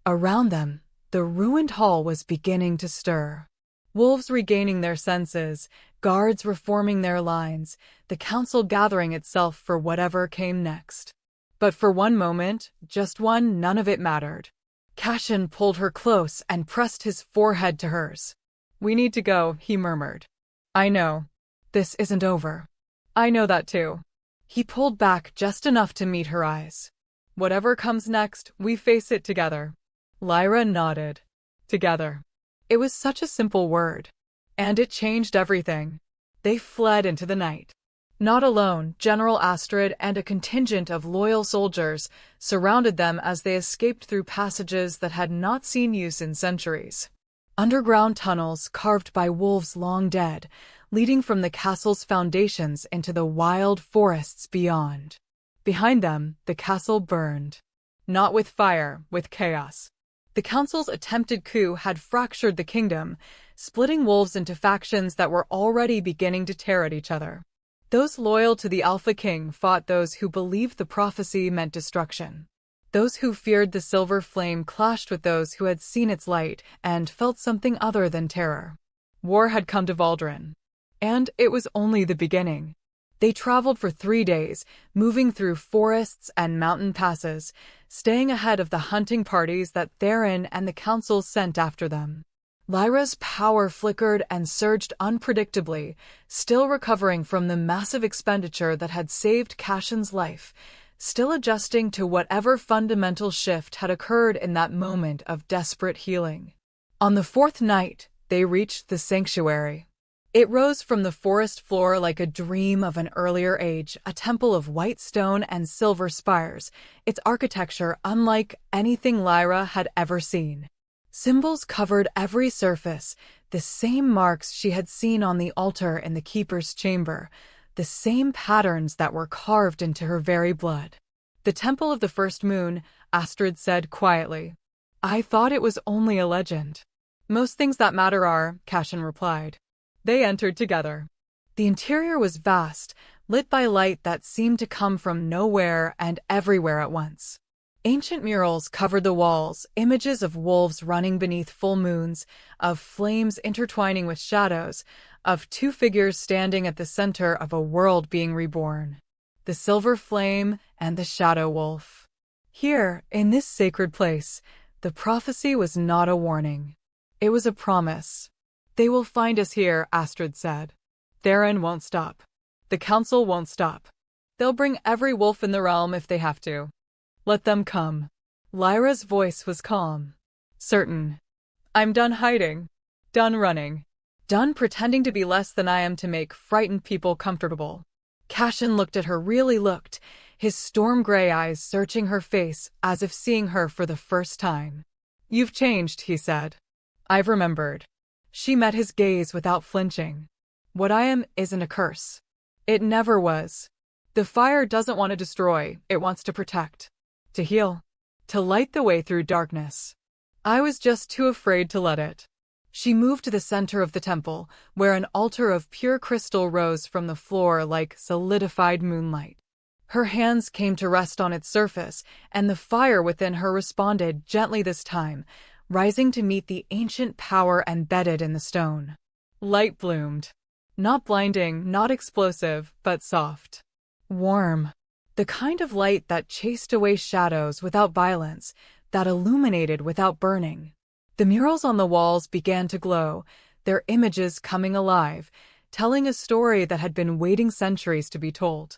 Around them, the ruined hall was beginning to stir. Wolves regaining their senses, guards reforming their lines, the council gathering itself for whatever came next. But for one moment, just one, none of it mattered. Cashin pulled her close and pressed his forehead to hers. "We need to go," he murmured. "I know. This isn't over. I know that too." He pulled back just enough to meet her eyes. "Whatever comes next, we face it together." Lyra nodded. Together. It was such a simple word. And it changed everything. They fled into the night. Not alone, General Astrid and a contingent of loyal soldiers surrounded them as they escaped through passages that had not seen use in centuries. Underground tunnels carved by wolves long dead, leading from the castle's foundations into the wild forests beyond. Behind them, the castle burned. Not with fire, with chaos. The council's attempted coup had fractured the kingdom, splitting wolves into factions that were already beginning to tear at each other. Those loyal to the Alpha King fought those who believed the prophecy meant destruction. Those who feared the silver flame clashed with those who had seen its light and felt something other than terror. War had come to Valdrin. And it was only the beginning. They traveled for 3 days, moving through forests and mountain passes, staying ahead of the hunting parties that Theron and the council sent after them. Lyra's power flickered and surged unpredictably, still recovering from the massive expenditure that had saved Cashin's life, still adjusting to whatever fundamental shift had occurred in that moment of desperate healing. On the 4th night, they reached the sanctuary. It rose from the forest floor like a dream of an earlier age, a temple of white stone and silver spires, its architecture unlike anything Lyra had ever seen. Symbols covered every surface, the same marks she had seen on the altar in the Keeper's chamber, the same patterns that were carved into her very blood. The Temple of the First Moon, Astrid said quietly. I thought it was only a legend. Most things that matter are, Cashin replied. They entered together. The interior was vast, lit by light that seemed to come from nowhere and everywhere at once. Ancient murals covered the walls, images of wolves running beneath full moons, of flames intertwining with shadows, of 2 figures standing at the center of a world being reborn. The silver flame and the shadow wolf. Here, in this sacred place, the prophecy was not a warning. It was a promise. They will find us here, Astrid said. Theron won't stop. The council won't stop. They'll bring every wolf in the realm if they have to. Let them come. Lyra's voice was calm. Certain. I'm done hiding. Done running. Done pretending to be less than I am to make frightened people comfortable. Cashin looked at her, really looked, his storm-gray eyes searching her face as if seeing her for the first time. You've changed, he said. I've remembered. She met his gaze without flinching. What I am isn't a curse. It never was. The fire doesn't want to destroy, it wants to protect. To heal. To light the way through darkness. I was just too afraid to let it. She moved to the center of the temple, where an altar of pure crystal rose from the floor like solidified moonlight. Her hands came to rest on its surface, and the fire within her responded gently this time, rising to meet the ancient power embedded in the stone. Light bloomed. Not blinding, not explosive, but soft. Warm. The kind of light that chased away shadows without violence, that illuminated without burning. The murals on the walls began to glow, their images coming alive, telling a story that had been waiting centuries to be told.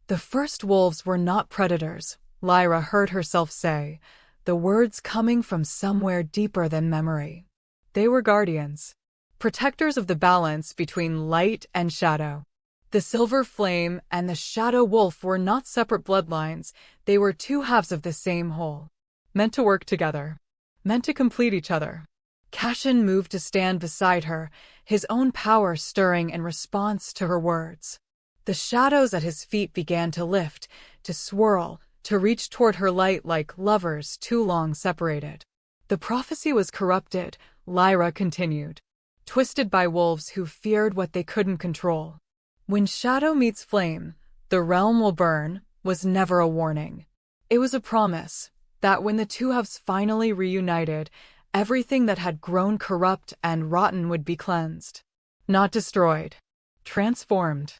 The first wolves were not predators, Lyra heard herself say, the words coming from somewhere deeper than memory. They were guardians. Protectors of the balance between light and shadow. The silver flame and the shadow wolf were not separate bloodlines, they were 2 halves of the same whole. Meant to work together. Meant to complete each other. Cashin moved to stand beside her, his own power stirring in response to her words. The shadows at his feet began to lift, to swirl, to reach toward her light like lovers too long separated. The prophecy was corrupted, Lyra continued. Twisted by wolves who feared what they couldn't control. When shadow meets flame, the realm will burn, was never a warning. It was a promise that when the 2 halves finally reunited, everything that had grown corrupt and rotten would be cleansed. Not destroyed. Transformed.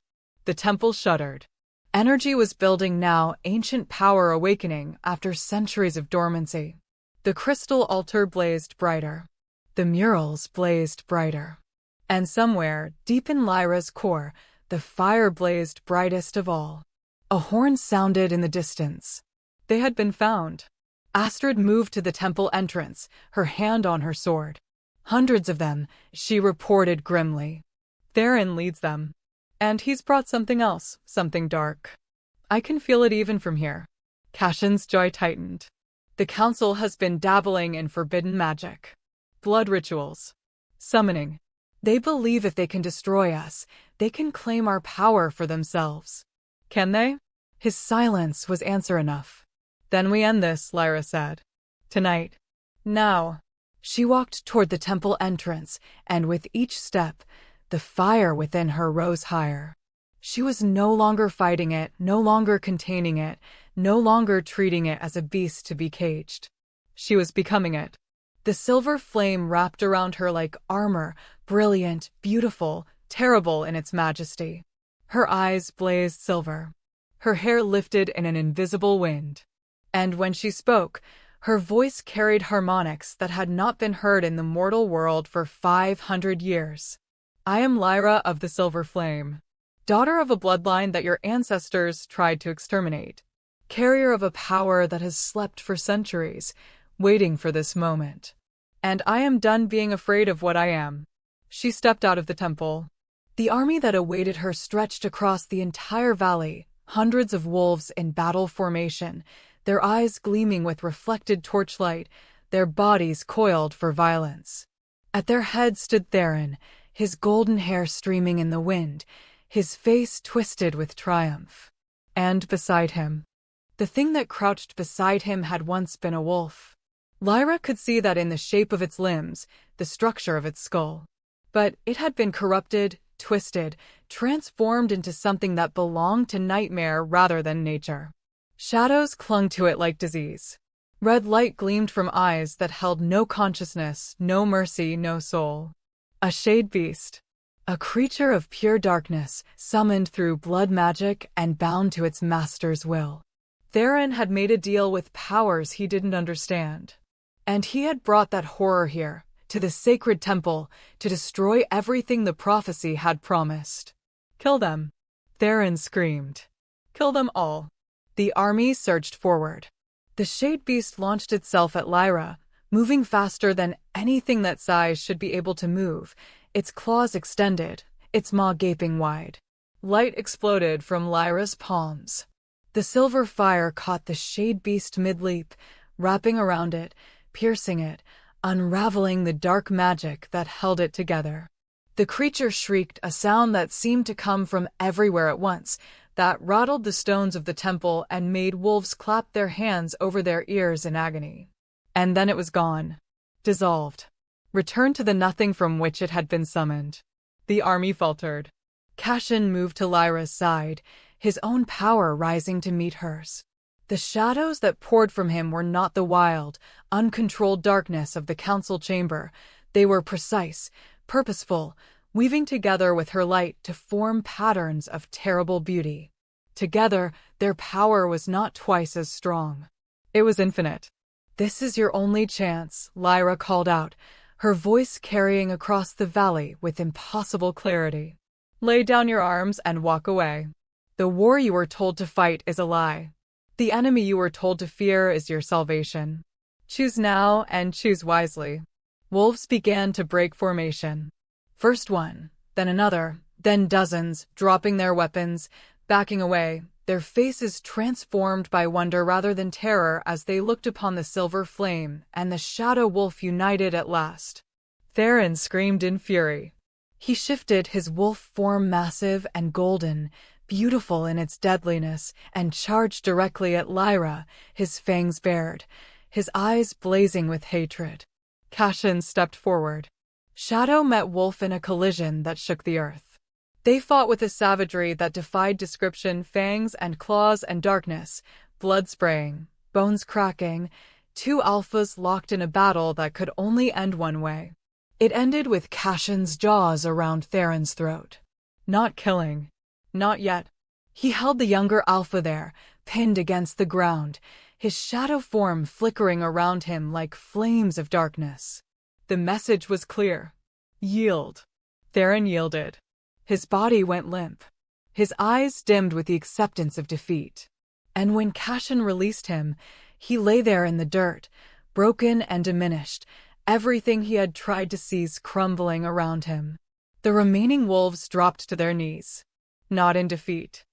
The temple shuddered. Energy was building now, ancient power awakening after centuries of dormancy. The crystal altar blazed brighter. The murals blazed brighter. And somewhere, deep in Lyra's core, the fire blazed brightest of all. A horn sounded in the distance. They had been found. Astrid moved to the temple entrance, her hand on her sword. Hundreds of them, she reported grimly. Theron leads them. And he's brought something else, something dark. I can feel it even from here. Cashin's jaw tightened. The council has been dabbling in forbidden magic. Blood rituals. Summoning. They believe if they can destroy us, they can claim our power for themselves. Can they? His silence was answer enough. Then we end this, Lyra said. Tonight. Now. She walked toward the temple entrance, and with each step, the fire within her rose higher. She was no longer fighting it, no longer containing it, no longer treating it as a beast to be caged. She was becoming it. The silver flame wrapped around her like armor, brilliant, beautiful, terrible in its majesty. Her eyes blazed silver. Her hair lifted in an invisible wind. And when she spoke, her voice carried harmonics that had not been heard in the mortal world for 500 years. I am Lyra of the Silver Flame, daughter of a bloodline that your ancestors tried to exterminate, carrier of a power that has slept for centuries, waiting for this moment. And I am done being afraid of what I am. She stepped out of the temple. The army that awaited her stretched across the entire valley, hundreds of wolves in battle formation, their eyes gleaming with reflected torchlight, their bodies coiled for violence. At their head stood Theron, his golden hair streaming in the wind, his face twisted with triumph. And beside him, the thing that crouched beside him had once been a wolf. Lyra could see that in the shape of its limbs, the structure of its skull. But it had been corrupted, twisted, transformed into something that belonged to nightmare rather than nature. Shadows clung to it like disease. Red light gleamed from eyes that held no consciousness, no mercy, no soul. A shade beast. A creature of pure darkness, summoned through blood magic and bound to its master's will. Theron had made a deal with powers he didn't understand. And he had brought that horror here, to the sacred temple, to destroy everything the prophecy had promised. Kill them. Theron screamed. Kill them all. The army surged forward. The Shade Beast launched itself at Lyra, moving faster than anything that size should be able to move, its claws extended, its maw gaping wide. Light exploded from Lyra's palms. The silver fire caught the Shade Beast mid-leap, wrapping around it, piercing it, unraveling the dark magic that held it together. The creature shrieked, a sound that seemed to come from everywhere at once, that rattled the stones of the temple and made wolves clap their hands over their ears in agony. And then it was gone. Dissolved. Returned to the nothing from which it had been summoned. The army faltered. Cashin moved to Lyra's side, his own power rising to meet hers. The shadows that poured from him were not the wild, uncontrolled darkness of the council chamber. They were precise, purposeful, weaving together with her light to form patterns of terrible beauty. Together, their power was not twice as strong. It was infinite. "This is your only chance," Lyra called out, her voice carrying across the valley with impossible clarity. "Lay down your arms and walk away. The war you were told to fight is a lie. The enemy you were told to fear is your salvation. Choose now and choose wisely." Wolves began to break formation. First one, then another, then dozens, dropping their weapons, backing away, their faces transformed by wonder rather than terror as they looked upon the silver flame and the shadow wolf united at last. Theron screamed in fury. He shifted, his wolf form massive and golden, beautiful in its deadliness, and charged directly at Lyra, his fangs bared, his eyes blazing with hatred. Cashin stepped forward. Shadow met wolf in a collision that shook the earth. They fought with a savagery that defied description, fangs and claws and darkness, blood spraying, bones cracking, two alphas locked in a battle that could only end one way. It ended with Cashin's jaws around Theron's throat. Not killing. Not yet. He held the younger alpha there, pinned against the ground, his shadow form flickering around him like flames of darkness. The message was clear. Yield. Theron yielded. His body went limp. His eyes dimmed with the acceptance of defeat. And when Cashin released him, he lay there in the dirt, broken and diminished, everything he had tried to seize crumbling around him. The remaining wolves dropped to their knees. not in defeat.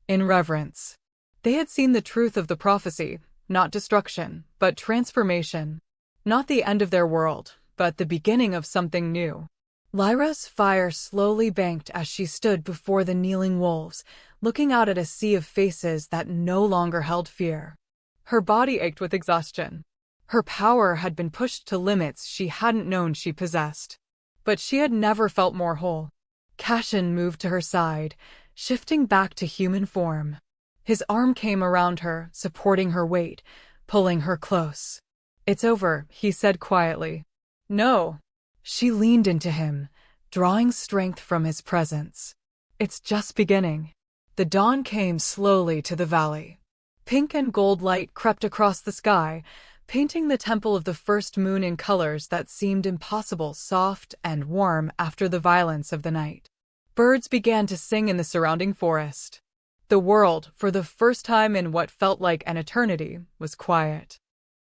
In reverence. They had seen the truth of the prophecy, not destruction, but transformation. Not the end of their world, but the beginning of something new. Lyra's fire slowly banked as she stood before the kneeling wolves, looking out at a sea of faces that no longer held fear. Her body ached with exhaustion. Her power had been pushed to limits she hadn't known she possessed. But she had never felt more whole. Cashin moved to her side, shifting back to human form. His arm came around her, supporting her weight, pulling her close. "It's over," he said quietly. "No." She leaned into him, drawing strength from his presence. "It's just beginning." The dawn came slowly to the valley. Pink and gold light crept across the sky, painting the temple of the first moon in colors that seemed impossible, soft and warm after the violence of the night. Birds began to sing in the surrounding forest. The world, for the first time in what felt like an eternity, was quiet.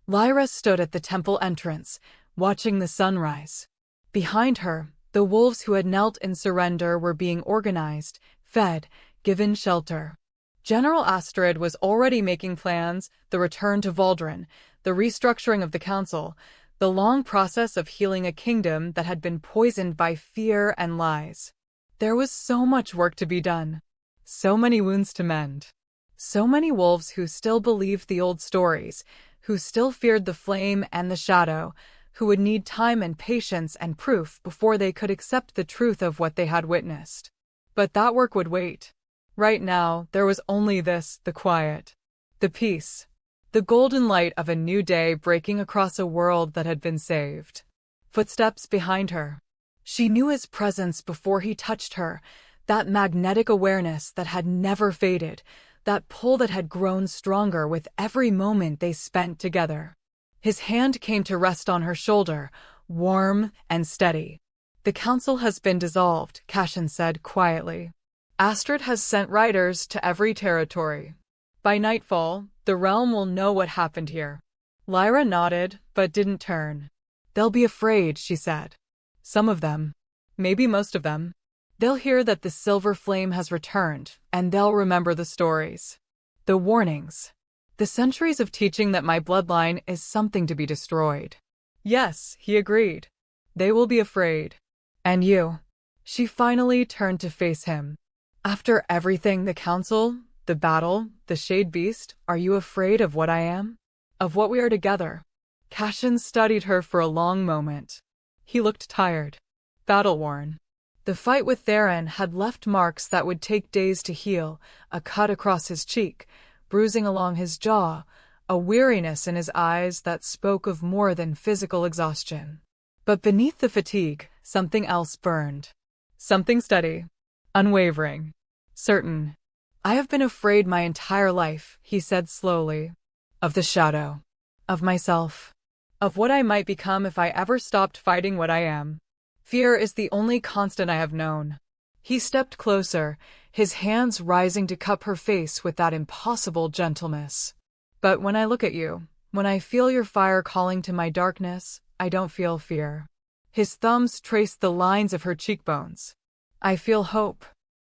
Lyra stood at the temple entrance, watching the sunrise. Behind her, the wolves who had knelt in surrender were being organized, fed, given shelter. General Astrid was already making plans: the return to Valdrin, the restructuring of the council, the long process of healing a kingdom that had been poisoned by fear and lies. There was so much work to be done. So many wounds to mend. So many wolves who still believed the old stories, who still feared the flame and the shadow, who would need time and patience and proof before they could accept the truth of what they had witnessed. But that work would wait. Right now, there was only this: the quiet, the peace, the golden light of a new day breaking across a world that had been saved. Footsteps behind her. She knew his presence before he touched her, that magnetic awareness that had never faded, that pull that had grown stronger with every moment they spent together. His hand came to rest on her shoulder, warm and steady. "The council has been dissolved," Cashin said quietly. "Astrid has sent riders to every territory. By nightfall, the realm will know what happened here." Lyra nodded, but didn't turn. "They'll be afraid," she said. "Some of them. Maybe most of them. They'll hear that the silver flame has returned, and they'll remember the stories. The warnings. The centuries of teaching that my bloodline is something to be destroyed." "Yes," he agreed. "They will be afraid. And you?" She finally turned to face him. "After everything, the council, the battle, the shade beast, are you afraid of what I am? Of what we are together?" Cashin studied her for a long moment. He looked tired. Battle-worn. The fight with Theron had left marks that would take days to heal: a cut across his cheek, bruising along his jaw, a weariness in his eyes that spoke of more than physical exhaustion. But beneath the fatigue, something else burned. Something steady, unwavering, certain. "I have been afraid my entire life," he said slowly. "Of the shadow. Of myself. Of what I might become if I ever stopped fighting what I am. Fear is the only constant I have known." He stepped closer, his hands rising to cup her face with that impossible gentleness. "But when I look at you, when I feel your fire calling to my darkness, I don't feel fear." His thumbs traced the lines of her cheekbones. "I feel hope.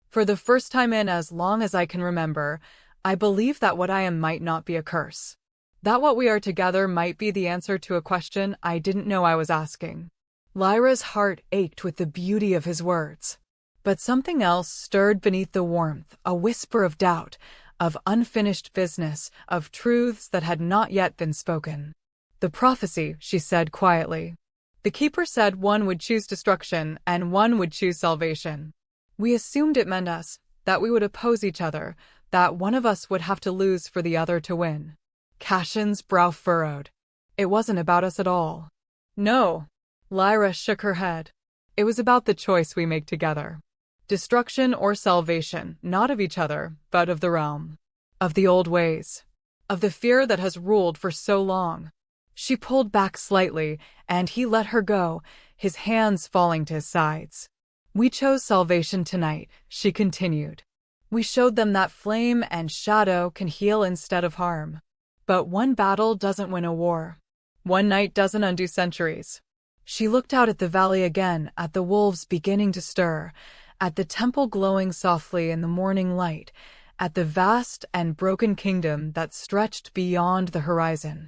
For the first time in as long as I can remember, I believe that what I am might not be a curse. That what we are together might be the answer to a question I didn't know I was asking." Lyra's heart ached with the beauty of his words. But something else stirred beneath the warmth, a whisper of doubt, of unfinished business, of truths that had not yet been spoken. "The prophecy," she said quietly. "The Keeper said one would choose destruction and one would choose salvation. We assumed it meant us, that we would oppose each other, that one of us would have to lose for the other to win." Cashin's brow furrowed. "It wasn't about us at all." "No." Lyra shook her head. "It was about the choice we make together. Destruction or salvation, not of each other, but of the realm. Of the old ways. Of the fear that has ruled for so long." She pulled back slightly, and he let her go, his hands falling to his sides. "We chose salvation tonight," she continued. "We showed them that flame and shadow can heal instead of harm. But one battle doesn't win a war. One night doesn't undo centuries." She looked out at the valley again, at the wolves beginning to stir, at the temple glowing softly in the morning light, at the vast and broken kingdom that stretched beyond the horizon.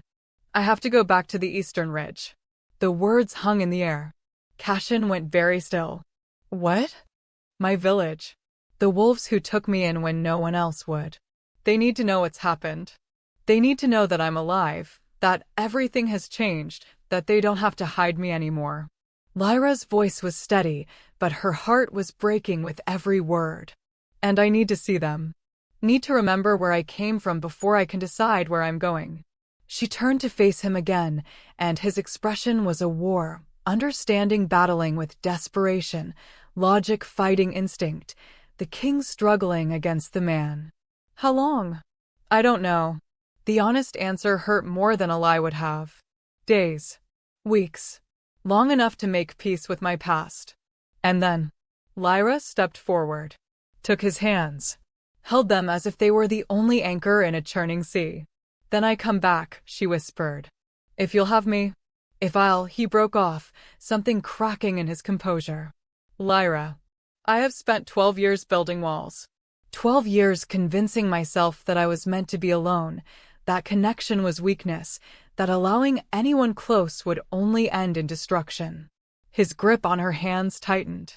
I have to go back to the eastern ridge. The words hung in the air. Cashin went very still. What? My village. The wolves who took me in when no one else would. They need to know what's happened. They need to know that I'm alive, that everything has changed, that they don't have to hide me anymore. Lyra's voice was steady, but her heart was breaking with every word. And I need to see them. Need to remember where I came from before I can decide where I'm going. She turned to face him again, and his expression was a war, understanding battling with desperation, logic fighting instinct, the king struggling against the man. How long? I don't know. The honest answer hurt more than a lie would have. Days. Weeks. Long enough to make peace with my past. And then, Lyra stepped forward, took his hands, held them as if they were the only anchor in a churning sea. Then I come back, she whispered. If you'll have me. If I'll, he broke off, something cracking in his composure. Lyra, I have spent 12 years building walls. 12 years convincing myself that I was meant to be alone, that connection was weakness, that allowing anyone close would only end in destruction. His grip on her hands tightened.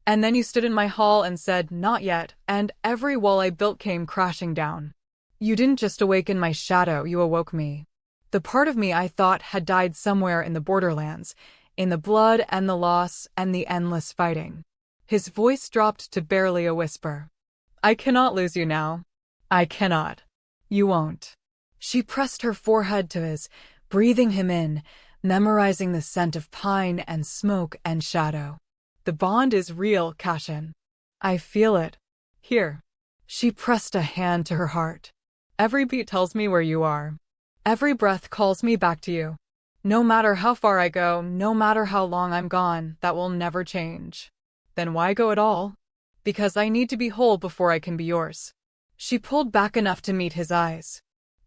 And then you stood in my hall and said, not yet, and every wall I built came crashing down. You didn't just awaken my shadow, you awoke me. The part of me I thought had died somewhere in the borderlands, in the blood and the loss and the endless fighting. His voice dropped to barely a whisper. I cannot lose you now. I cannot. You won't. She pressed her forehead to his, breathing him in, memorizing the scent of pine and smoke and shadow. The bond is real, Cashin. I feel it. Here. She pressed a hand to her heart. Every beat tells me where you are. Every breath calls me back to you. No matter how far I go, no matter how long I'm gone, that will never change. Then why go at all? Because I need to be whole before I can be yours. She pulled back enough to meet his eyes.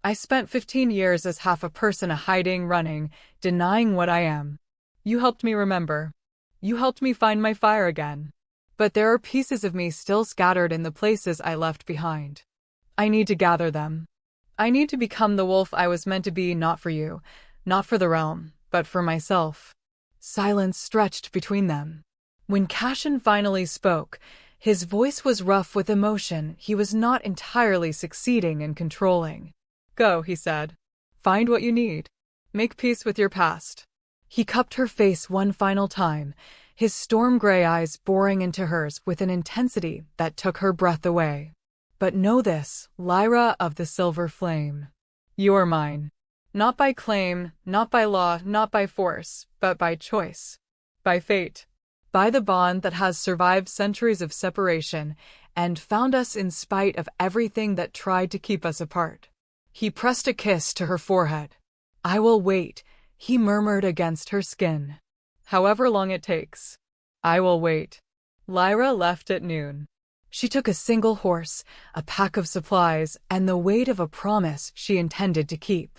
I spent 15 years as half a person, hiding, running, denying what I am. You helped me remember. You helped me find my fire again. But there are pieces of me still scattered in the places I left behind. I need to gather them. I need to become the wolf I was meant to be, not for you, not for the realm, but for myself. Silence stretched between them. When Cashin finally spoke, his voice was rough with emotion. He was not entirely succeeding in controlling. Go, he said. Find what you need. Make peace with your past. He cupped her face one final time, his storm-gray eyes boring into hers with an intensity that took her breath away. But know this, Lyra of the Silver Flame. You are mine. Not by claim, not by law, not by force, but by choice. By fate. By the bond that has survived centuries of separation and found us in spite of everything that tried to keep us apart. He pressed a kiss to her forehead. I will wait, he murmured against her skin. However long it takes. I will wait. Lyra left at noon. She took a single horse, a pack of supplies, and the weight of a promise she intended to keep.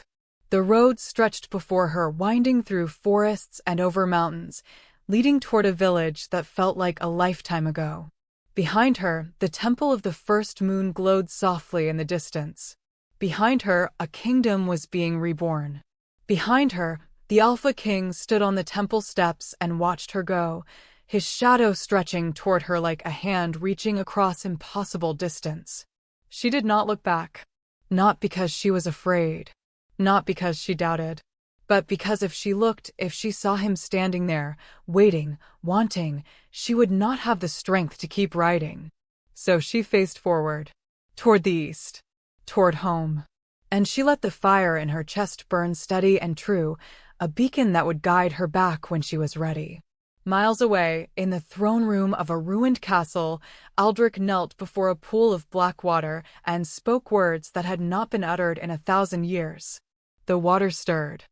The road stretched before her, winding through forests and over mountains, leading toward a village that felt like a lifetime ago. Behind her, the temple of the first moon glowed softly in the distance. Behind her, a kingdom was being reborn. Behind her, the Alpha King stood on the temple steps and watched her go, his shadow stretching toward her like a hand reaching across impossible distance. She did not look back. Not because she was afraid. Not because she doubted. But because if she looked, if she saw him standing there, waiting, wanting, she would not have the strength to keep riding. So she faced forward. Toward the east. Toward home. And she let the fire in her chest burn steady and true, a beacon that would guide her back when she was ready. Miles away, in the throne room of a ruined castle, Aldrich knelt before a pool of black water and spoke words that had not been uttered in 1,000 years. The water stirred.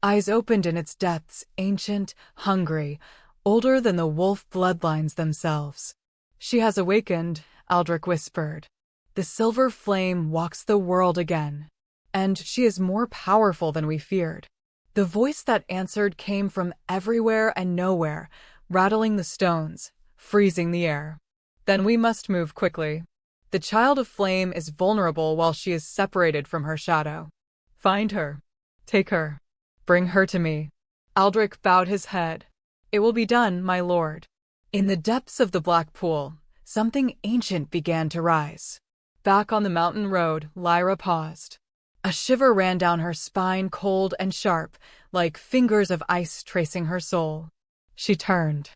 Eyes opened in its depths, ancient, hungry, older than the wolf bloodlines themselves. She has awakened, Aldrich whispered. The silver flame walks the world again. And she is more powerful than we feared. The voice that answered came from everywhere and nowhere, rattling the stones, freezing the air. Then we must move quickly. The Child of Flame is vulnerable while she is separated from her shadow. Find her. Take her. Bring her to me. Aldrich bowed his head. It will be done, my lord. In the depths of the black pool, something ancient began to rise. Back on the mountain road, Lyra paused. A shiver ran down her spine, cold and sharp, like fingers of ice tracing her soul. She turned.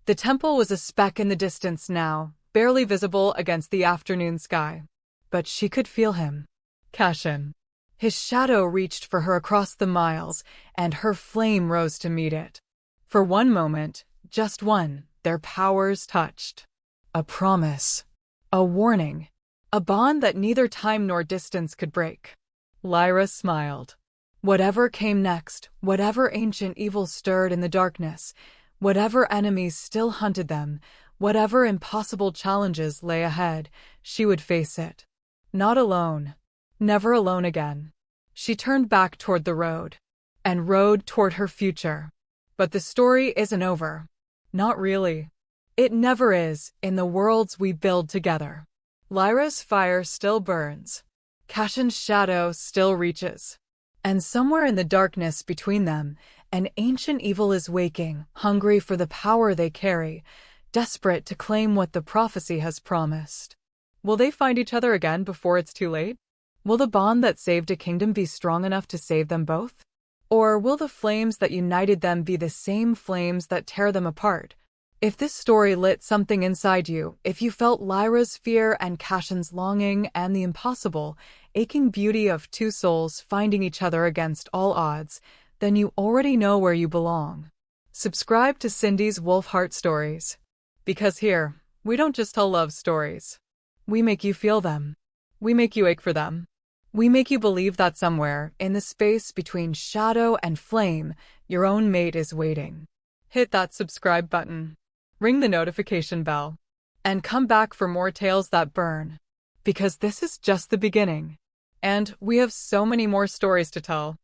The temple was a speck in the distance now, barely visible against the afternoon sky. But she could feel him. Cashin. His shadow reached for her across the miles, and her flame rose to meet it. For one moment, just one, their powers touched. A promise. A warning. A bond that neither time nor distance could break. Lyra smiled. Whatever came next, whatever ancient evil stirred in the darkness, whatever enemies still hunted them, whatever impossible challenges lay ahead, she would face it. Not alone. Never alone again. She turned back toward the road. And rode toward her future. But the story isn't over. Not really. It never is, in the worlds we build together. Lyra's fire still burns. Cashin's shadow still reaches. And somewhere in the darkness between them, an ancient evil is waking, hungry for the power they carry, desperate to claim what the prophecy has promised. Will they find each other again before it's too late? Will the bond that saved a kingdom be strong enough to save them both? Or will the flames that united them be the same flames that tear them apart? If this story lit something inside you, if you felt Lyra's fear and Cashin's longing and the impossible, aching beauty of two souls finding each other against all odds, then you already know where you belong. Subscribe to Cindy's Wolfheart Stories. Because here, we don't just tell love stories. We make you feel them. We make you ache for them. We make you believe that somewhere, in the space between shadow and flame, your own mate is waiting. Hit that subscribe button. Ring the notification bell. And come back for more tales that burn. Because this is just the beginning. And we have so many more stories to tell.